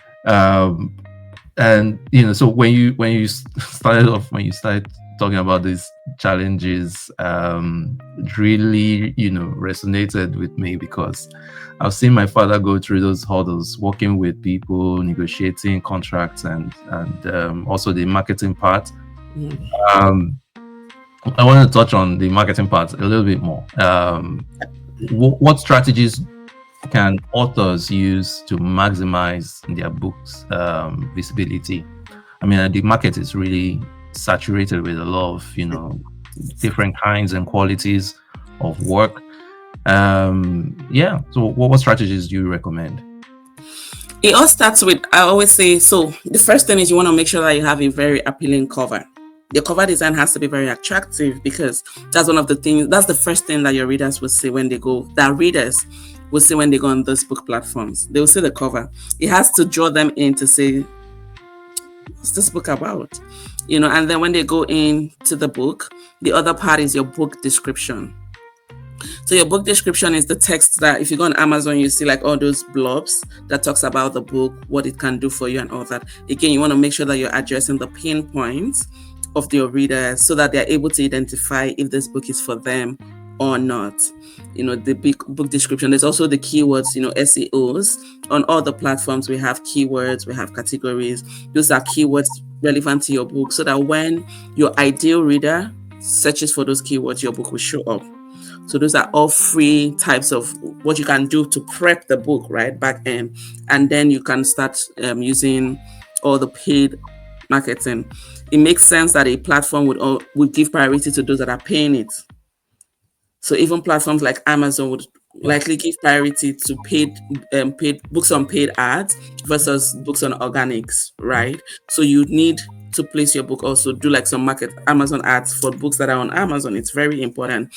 S1: And so when you started talking about these challenges, it really resonated with me, because I've seen my father go through those hurdles, working with people, negotiating contracts, and also the marketing part.
S2: Mm.
S1: I want to touch on the marketing part a little bit more. What strategies can authors use to maximize their books visibility? I mean, the market is really saturated with a lot of different kinds and qualities of work. So what strategies do you recommend?
S2: It all starts with, I always say, so the first thing is you want to make sure that you have a very appealing cover. Your cover design has to be very attractive, because that's the first thing that your readers will see when they go, that readers will see when they go on those book platforms. They will see the cover. It has to draw them in to say, what's this book about? And then when they go into the book, the other part is your book description. So your book description is the text that, if you go on Amazon, you see like all those blobs that talks about the book, what it can do for you and all that. Again, you want to make sure that you're addressing the pain points of your readers so that they're able to identify if this book is for them or not. The big book description. There's also the keywords, SEOs. On all the platforms, we have keywords, we have categories. Those are keywords relevant to your book, so that when your ideal reader searches for those keywords, your book will show up. So those are all free types of what you can do to prep the book, right, back end. And then you can start using all the paid marketing. It makes sense that a platform would give priority to those that are paying it. So even platforms like Amazon would likely give priority to paid books on paid ads versus books on organics, right? So you need to place your book, also do like some Amazon ads for books that are on Amazon. It's very important.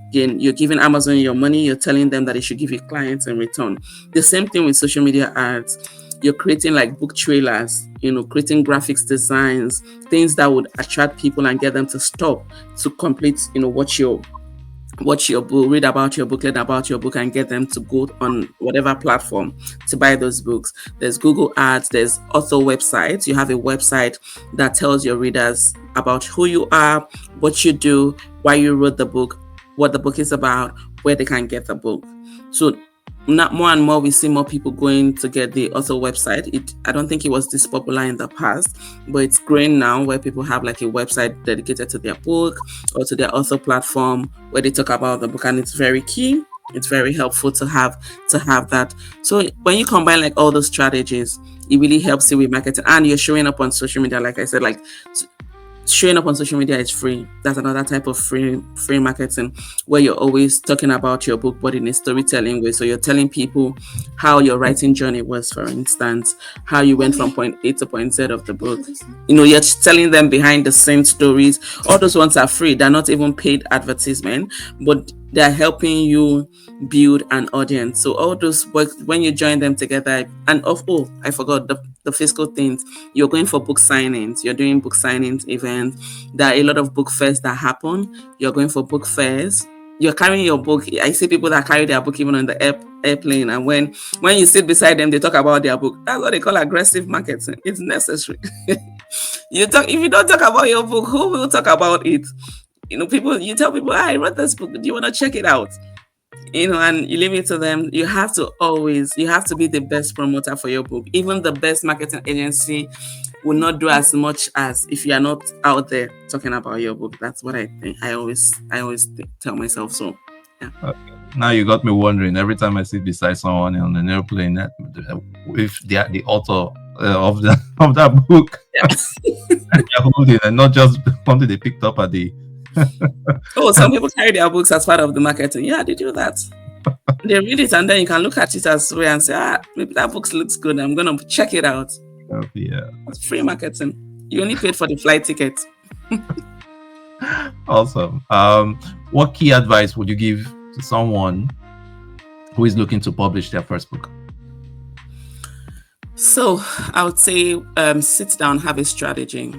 S2: Again, you're giving Amazon your money, you're telling them that they should give you clients in return. The same thing with social media ads. You're creating like book trailers, creating graphics designs, things that would attract people and get them to stop to complete, what you're watch your book, read about your book, learn about your book, and get them to go on whatever platform to buy those books. There's Google Ads, there's author websites. You have a website that tells your readers about who you are, what you do, why you wrote the book, what the book is about, where they can get the book. So not more and more we see more people going to get the author website. I don't think it was this popular in the past, but it's growing now where people have like a website dedicated to their book or to their author platform where they talk about the book, and it's very key. It's very helpful to have that. So when you combine like all those strategies, it really helps you with marketing, and you're showing up on social media. Like I said, like showing up on social media is free. That's another type of free marketing where you're always talking about your book, but in a storytelling way. So you're telling people how your writing journey was, for instance, how you went from point A to point Z of the book. You're telling them behind the scenes stories. All those ones are free. They're not even paid advertisement, but they're helping you build an audience. So all those work when you join them together. And I forgot the physical things. You're going for book signings. You're doing book signings events. There are a lot of book fairs that happen. You're going for book fairs. You're carrying your book. I see people that carry their book even on the airplane, and when you sit beside them, they talk about their book. That's what they call aggressive marketing. It's necessary. If you don't talk about your book, who will talk about it? People, you tell people, I wrote this book. Do you want to check it out? And you leave it to them. You have to be the best promoter for your book. Even the best marketing agency will not do as much as if you are not out there talking about your book. That's what I think. I always tell myself so. Yeah.
S1: Now you got me wondering. Every time I sit beside someone on an airplane, if they are the author of that book,
S2: Yeah.
S1: and they're holding, and not just something they picked up at the.
S2: Some people carry their books as part of the marketing. Yeah, they do that. They read it, and then you can look at it as well and say, maybe that book looks good. I'm gonna check it out.
S1: Yeah,
S2: it's free marketing. You only paid for the flight ticket.
S1: Awesome. What key advice would you give to someone who is looking to publish their first book?
S2: So I would say sit down, have a strategy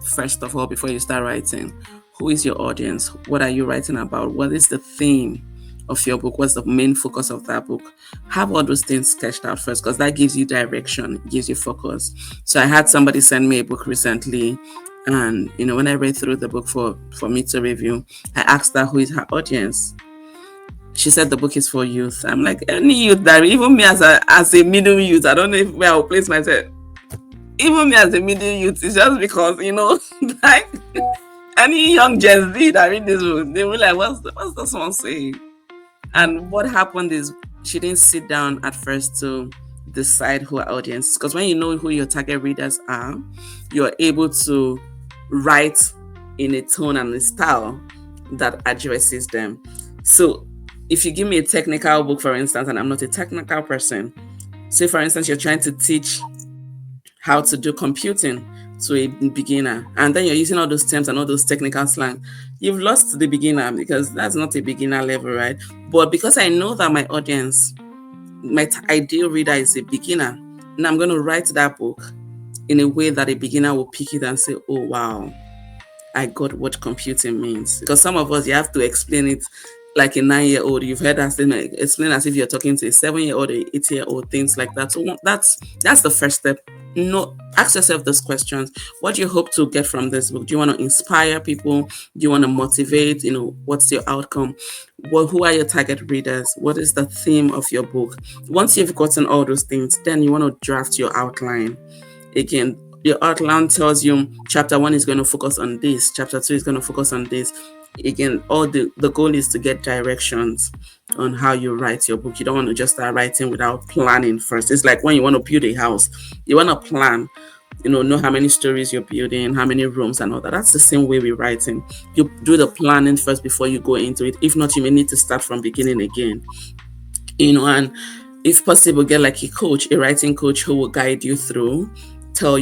S2: first of all before you start writing. Who is your audience? What are you writing about? What is the theme of your book? What's the main focus of that book? Have all those things sketched out first, because that gives you direction, gives you focus. So I had somebody send me a book recently, and when I read through the book for me to review, I asked her who is her audience. She said the book is for youth. I'm like, any youth that, even me as a middle youth, I don't know where I'll place myself. Even me as a middle youth, it's just because, like any young Gen Z that read this book, they were like, what's this one saying? And what happened is she didn't sit down at first to decide who her audience is. Because when you know who your target readers are, you're able to write in a tone and a style that addresses them. So if you give me a technical book, for instance, and I'm not a technical person, say for instance, you're trying to teach how to do computing to a beginner, and then you're using all those terms and all those technical slang, you've lost the beginner, because that's not a beginner level, right? But because I know that my audience, my ideal reader is a beginner, and I'm going to write that book in a way that a beginner will pick it and say, oh wow, I got what computing means. Because some of us, you have to explain it like a 9-year-old. You've heard us explain as if you're talking to a 7-year-old, a 8-year-old, things like that. So that's the first step. Ask yourself those questions. What do you hope to get from this book? Do you want to inspire people? Do you want to motivate? What's your outcome? Who are your target readers? What is the theme of your book? Once you've gotten all those things, then you want to draft your outline. Again, your outline tells you chapter 1 is going to focus on this, chapter 2 is going to focus on this. Again, all the goal is to get directions on how you write your book. You don't want to just start writing without planning first. It's like when you want to build a house, you want to plan, know how many stories you're building, how many rooms and all that. That's the same way with writing. You do the planning first before you go into it. If not, you may need to start from beginning again. And if possible, get like a writing coach who will guide you through. Tell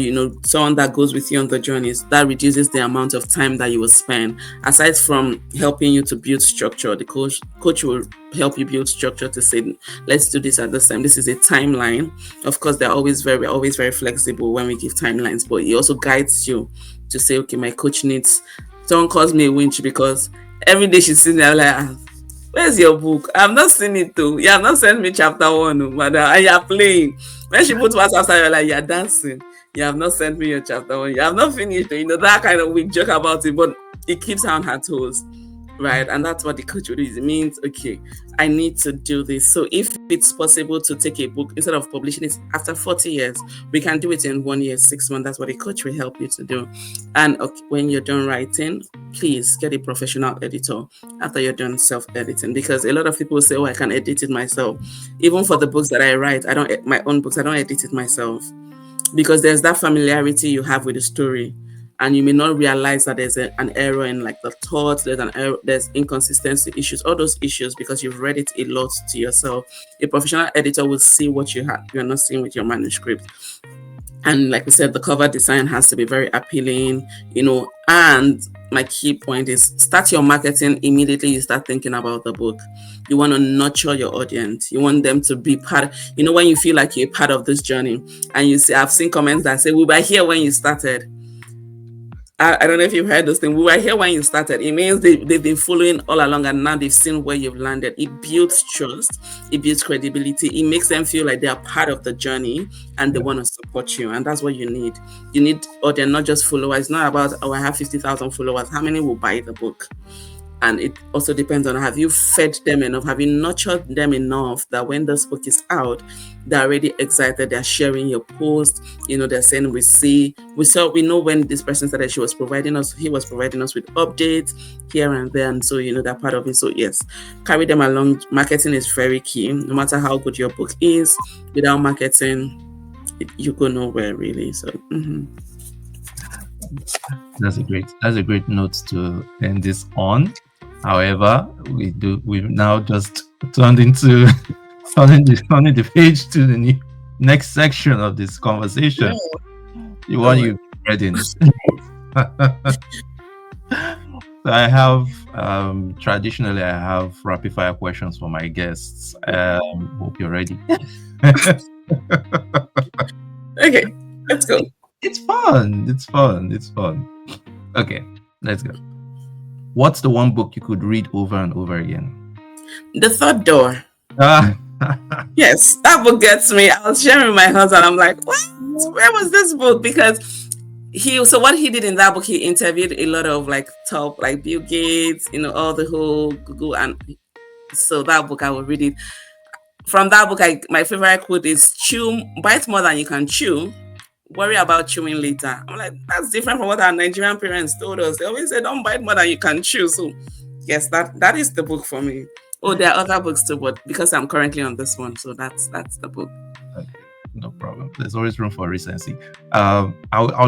S2: someone that goes with you on the journeys. That reduces the amount of time that you will spend. Aside from helping you to build structure, the coach will help you build structure to say, let's do this at this time. This is a timeline. Of course, we're always very flexible when we give timelines, but he also guides you to say, okay, my coach needs. Someone calls me a winch because every day she's sitting there like, Where's your book? I've not seen it though. You have not sent me chapter one, oh, madam, and you're playing. When she put what's after, you're like, you're dancing. You have not sent me your chapter one. You have not finished. You know, that kind of we joke about it, but it keeps her on her toes. Right. And that's what the coach would do. It means, okay, I need to do this. So if it's possible to take a book instead of publishing it after 40 years, we can do it in 1 year, 6 months. That's what a coach will help you to do. And okay, when you're done writing, please get a professional editor after you're done self-editing, because a lot of people say, oh, I can edit it myself. Even for the books that I write, my own books, I don't edit it myself, because there's that familiarity you have with the story, and you may not realize that there's an error in like the thoughts, there's an error, there's inconsistency issues, all those issues, because you've read it a lot to yourself. A professional editor will see what you're not seeing with your manuscript. And like we said, the cover design has to be very appealing, and my key point is start your marketing immediately you start thinking about the book. You want to nurture your audience. You want them to be part, when you feel like you're part of this journey, and you see, I've seen comments that say, we were here when you started. I don't know if you've heard those things. We were here when you started. It means they've been following all along, and now they've seen where you've landed. It builds trust. It builds credibility. It makes them feel like they are part of the journey and they want to support you. And that's what you need. You need, or they're not just followers. It's not about, oh, I have 50,000 followers. How many will buy the book? And it also depends on, have you fed them enough? Have you nurtured them enough that when this book is out, they're already excited, they're sharing your post, they're saying, we know when this person started, he was providing us with updates here and there. And so, they're part of it. So yes, carry them along. Marketing is very key. No matter how good your book is, without marketing, you go nowhere really. So,
S1: That's a great note to end this on. However, we've now just turning the page to the next section of this conversation. The one you've read in. So I have traditionally I have rapid fire questions for my guests. Hope you're ready.
S2: Okay, let's go.
S1: It's fun. Okay, let's go. What's the one book you could read over and over again?
S2: The Third Door. Yes, that book gets me. I was sharing with my husband. I'm like, what? Where was this book? Because what he did in that book, he interviewed a lot of like top, like Bill Gates, all the whole Google. And so that book, I will read it. From that book, my favorite quote is, bite more than you can chew. Worry about chewing later. I'm like, that's different from what our Nigerian parents told us. They always say, don't bite more than you can chew. So yes, that is the book for me. Oh, there are other books too, but because I'm currently on this one, so that's the book.
S1: Okay, no problem. There's always room for recency. I'll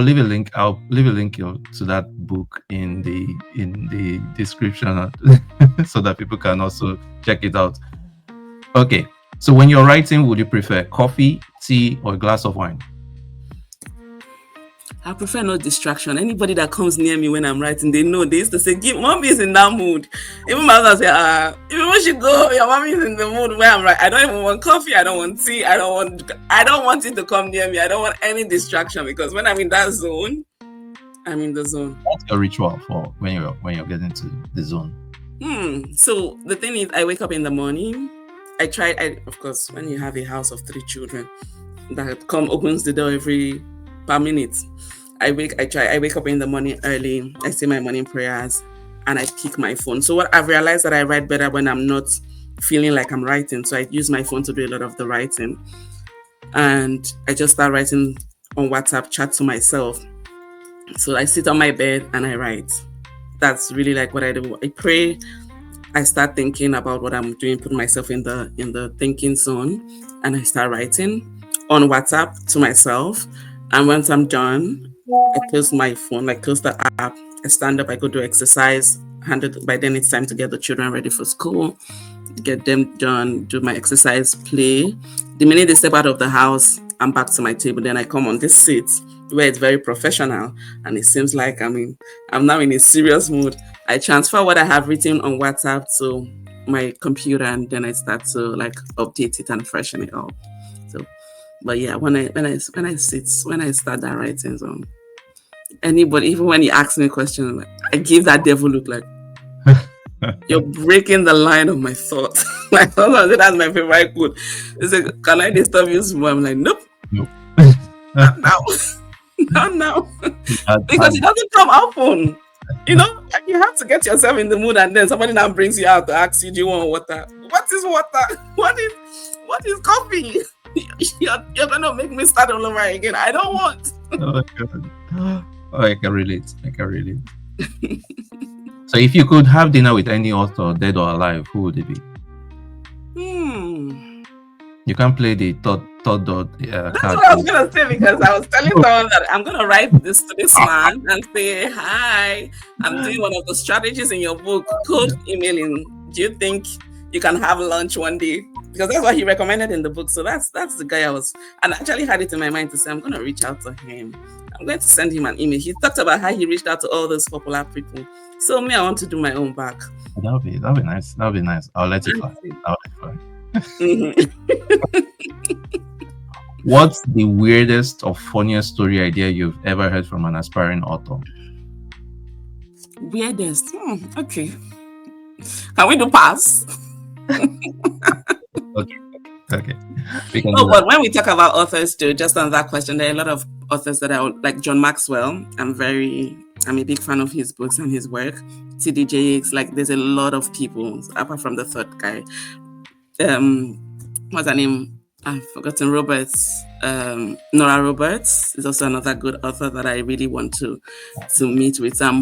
S1: leave a link. I'll leave a link to that book in the description so that people can also check it out. Okay, so when you're writing, would you prefer coffee, tea, or a glass of wine?
S2: I prefer no distraction. Anybody that comes near me when I'm writing, they know. They used to say, mommy is in that mood. Even my husband say, even when she go, your mommy is in the mood where I'm writing. I don't even want coffee. I don't want tea. I don't want it to come near me. I don't want any distraction, because when I'm in that zone, I'm in the zone.
S1: What's your ritual for when you're getting to the zone?
S2: So the thing is, I wake up in the morning. Of course, when you have a house of 3 children that opens the door every per minute, I wake up in the morning early. I say my morning prayers and I pick my phone. So what I've realized that I write better when I'm not feeling like I'm writing. So I use my phone to do a lot of the writing, and I just start writing on WhatsApp chat to myself. So I sit on my bed and I write. That's really like what I do. I pray. I start thinking about what I'm doing, put myself in the thinking zone, and I start writing on WhatsApp to myself. And once I'm done, I close my phone, I close the app, I stand up, I go do exercise. By then it's time to get the children ready for school, get them done, do my exercise, play. The minute they step out of the house, I'm back to my table. Then I come on this seat where it's very professional, and it seems like I'm now in a serious mood. I transfer what I have written on WhatsApp to my computer, and then I start to like update it and freshen it up. So, but yeah, when I start that writing zone, anybody, even when you ask me a question, I give that devil look like, You're breaking the line of my thought. My husband said that's my favorite quote. He said, "Can I disturb you small?" I'm like, "Nope,
S1: No.
S2: not now, not now," because it
S1: Had-
S2: doesn't come often. Like you have to get yourself in the mood, and then somebody now brings you out to ask you, "Do you want water? What is water? What is coffee?" You're gonna make me start all over again. I don't want.
S1: oh my God. Oh, I can relate. I can relate. So, if you could have dinner with any author, dead or alive, who would it be?
S2: Hmm.
S1: You can play the third dot
S2: That's
S1: card.
S2: what I was gonna say because I was telling someone that I'm gonna write this to this man and say, "Hi, I'm doing one of the strategies in your book, cold emailing. Do you think you can have lunch one day?" Because that's what he recommended in the book. So that's the guy I was, and I actually had it in my mind to say I'm gonna reach out to him. I'm going to send him an email. He talked about how he reached out to all those popular people. So me, I want to do my own back.
S1: That'll be nice. That'll be nice. I'll let it fly. I'll let it fly.
S2: Mhm.
S1: What's the weirdest or funniest story idea you've ever heard from an aspiring author?
S2: Weirdest. Okay. Can we do pass?
S1: Okay. Okay. We can do
S2: Oh,
S1: that.
S2: but when we talk about authors too, just on that question, there are a lot of authors that are like John Maxwell. I'm a big fan of his books and his work. TDJX, like there's a lot of people apart from the third guy. What's her name? I've forgotten. Nora Roberts is also another good author that I really want to meet with. I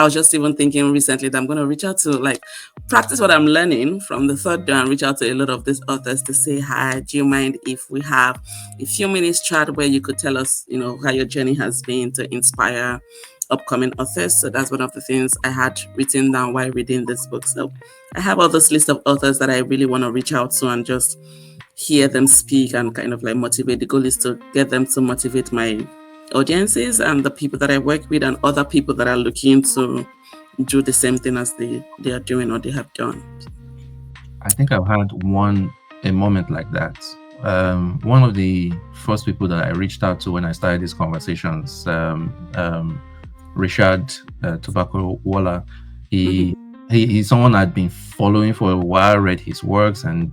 S2: was just even thinking recently that I'm going to reach out to like practice what I'm learning from the third day and reach out to a lot of these authors to say hi. Do you mind if we have a few minutes chat where you could tell us, how your journey has been to inspire upcoming authors? So that's one of the things I had written down while reading this book. So I have all this list of authors that I really want to reach out to and just hear them speak and kind of like motivate. The goal is to get them to motivate my audiences and the people that I work with and other people that are looking to do the same thing as they are doing or they have done.
S1: I think I've had a moment like that. One of the first people that I reached out to when I started these conversations, Richard Tobacco Waller, he's someone I'd been following for a while, read his works, and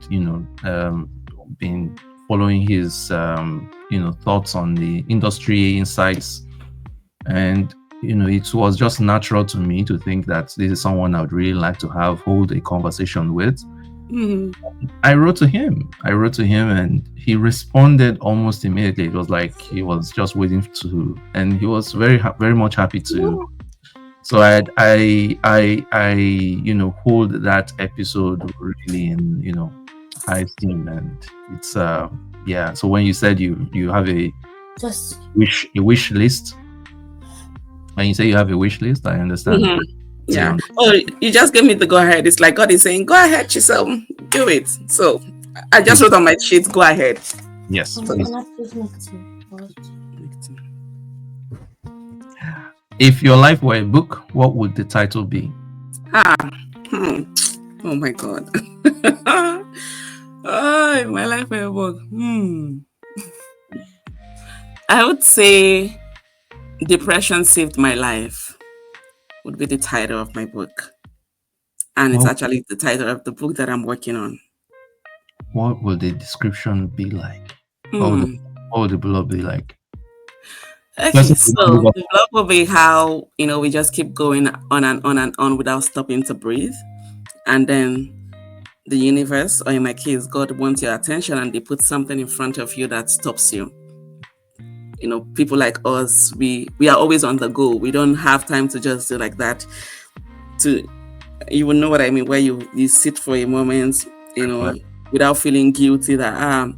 S1: been following his thoughts on the industry insights, and it was just natural to me to think that this is someone I would really like to hold a conversation with. I wrote to him, and he responded almost immediately. It was like he was just waiting and he was very much happy to. So I hold that episode really in high esteem, and it's yeah. So when you said you have a wish list, when you say you have a wish list, I understand.
S2: Yeah. Oh, you just gave me the go ahead. It's like God is saying, "Go ahead, Chisom, do it." So I just wrote on my sheet, "Go ahead."
S1: Yes. If your life were a book, what would the title be?
S2: Oh my God. Oh, my life were a book. I would say "Depression Saved My Life" would be the title of my book. And it's actually the title of the book that I'm working on.
S1: What will the description be like? What would the blog be like?
S2: Okay, so the blog will be how, we just keep going on and on and on without stopping to breathe. And then the universe, or in my case, God wants your attention and they put something in front of you that stops you. People like us, we are always on the go. We don't have time to just do like that. You will know what I mean, where you sit for a moment, without feeling guilty that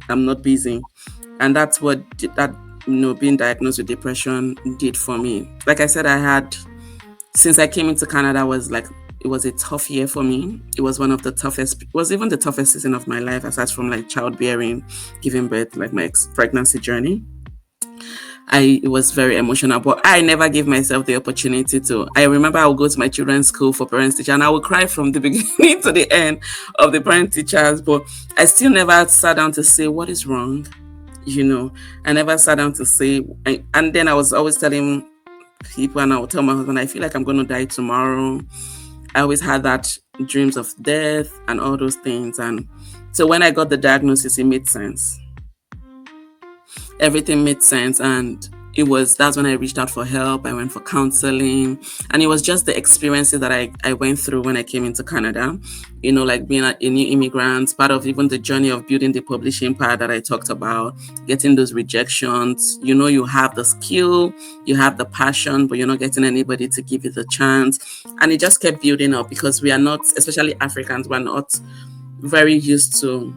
S2: I'm not busy. And that's what being diagnosed with depression did for me. Like I said, since I came into Canada, it was a tough year for me. It was one of the toughest, it was even the toughest season of my life, aside from like childbearing, giving birth, like my pregnancy journey. It was very emotional, but I never gave myself the opportunity to. I remember I would go to my children's school for parents teacher and I would cry from the beginning to the end of the parent teachers, but I still never sat down to say what is wrong. I never sat down to say, and then I was always telling people, and I would tell my husband, I feel like I'm going to die tomorrow. I always had that dreams of death and all those things. And so when I got the diagnosis, it made sense. Everything made sense. And that's when I reached out for help. I went for counseling, and it was just the experiences that I went through when I came into Canada, like being a new immigrant, part of even the journey of building the publishing part that I talked about, getting those rejections. You have the skill, you have the passion, but you're not getting anybody to give you the chance. And it just kept building up, because we are not, especially Africans, we're not very used to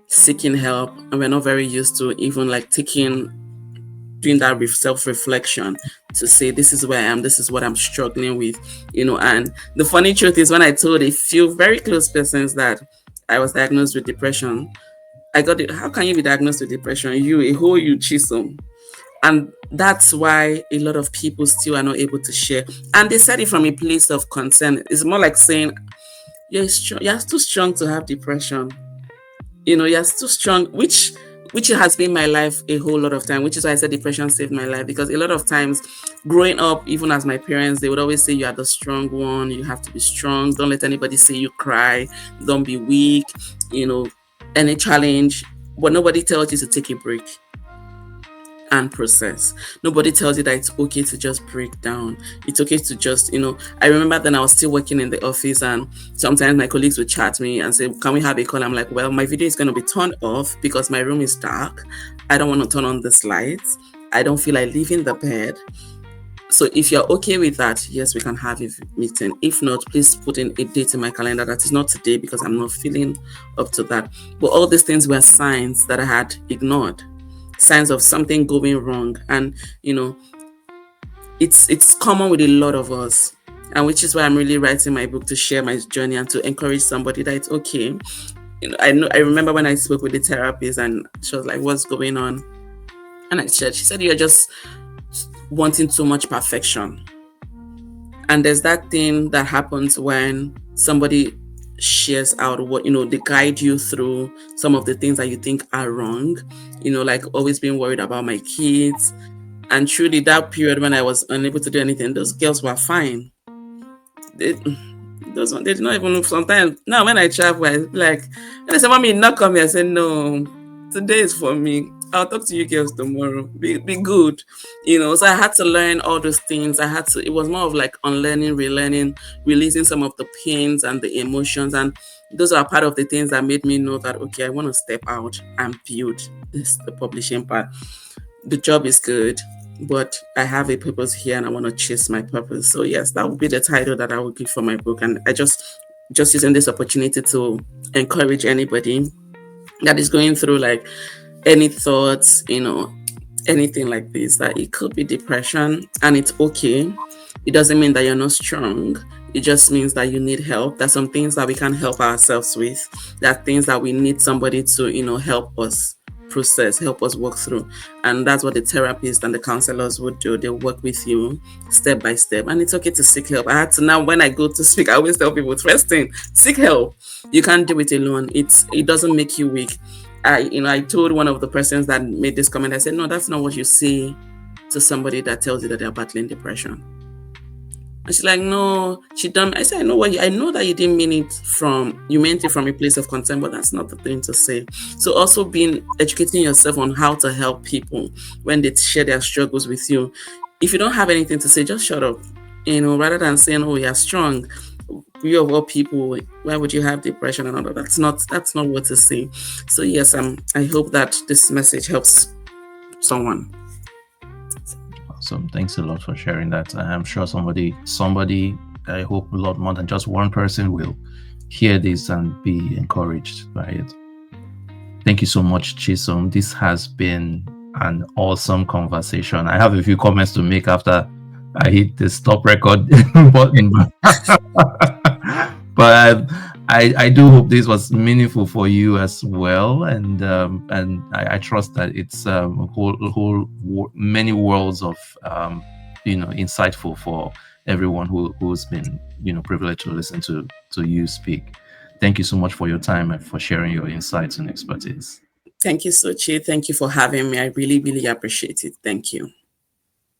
S2: seeking help, and we're not very used to even like doing that self-reflection to say, this is where I am, this is what I'm struggling with. And the funny truth is, when I told a few very close persons that I was diagnosed with depression, I got it. How can you be diagnosed with depression? You Chisom? And that's why a lot of people still are not able to share. And they said it from a place of concern. It's more like saying, you're too strong to have depression. You're too strong, which has been my life a whole lot of time, which is why I said depression saved my life. Because a lot of times growing up, even as my parents, they would always say, you are the strong one, you have to be strong, don't let anybody say you cry, don't be weak, any challenge. But nobody tells you to take a break and process. Nobody tells you that it's okay to just break down. It's okay to just, I remember then I was still working in the office, and sometimes my colleagues would chat me and say, can we have a call? I'm like, well, my video is going to be turned off because my room is dark. I don't want to turn on the lights. I don't feel like leaving the bed. So if you're okay with that, yes, we can have a meeting. If not, please put in a date in my calendar that is not today, because I'm not feeling up to that. But all these things were signs that I had ignored, signs of something going wrong. And it's common with a lot of us, and which is why I'm really writing my book, to share my journey and to encourage somebody that it's okay. I remember when I spoke with the therapist, and she was like, what's going on? And she said, you're just wanting too much perfection. And there's that thing that happens when somebody shares out what, they guide you through some of the things that you think are wrong, like always being worried about my kids. And truly, that period when I was unable to do anything, those girls were fine. They did not even look. Sometimes now when I travel, I like, when they say, mommy, not come here, I say, no, today is for me. I'll talk to you girls tomorrow. Be good. So I had to learn all those things. It was more of like unlearning, relearning, releasing some of the pains and the emotions. And those are part of the things that made me know that, okay, I want to step out and build the publishing part. The job is good, but I have a purpose here and I want to chase my purpose. So yes, that would be the title that I would give for my book. And I just using this opportunity to encourage anybody that is going through like any thoughts, anything like this, that it could be depression, and it's okay. It doesn't mean that you're not strong. It just means that you need help. There's some things that we can help ourselves with. There are things that we need somebody to, help us process, help us work through. And that's what the therapists and the counselors would do. They'll work with you step by step. And it's okay to seek help. I had to now, when I go to speak, I always tell people, first thing, seek help. You can't do it alone. It doesn't make you weak. I told one of the persons that made this comment, I said, no, that's not what you say to somebody that tells you that they're battling depression. And she's like, no, she done. I said, I know that you didn't mean it you meant it from a place of concern, but that's not the thing to say. So also educating yourself on how to help people when they share their struggles with you. If you don't have anything to say, just shut up, rather than saying, oh, you're strong. You of all people, why would you have depression and all that? That's not what to say. So yes, I hope that this message helps someone.
S1: Awesome. Thanks a lot for sharing that. I'm sure somebody, I hope a lot more than just one person will hear this and be encouraged by it. Thank you so much, Chisom. This has been an awesome conversation. I have a few comments to make after I hit the stop record button. But I do hope this was meaningful for you as well, and I trust that it's many worlds of insightful for everyone who's been privileged to listen to you speak. Thank you so much for your time and for sharing your insights and expertise.
S2: Thank you, Sochi. Thank you for having me. I really, really appreciate it. Thank you.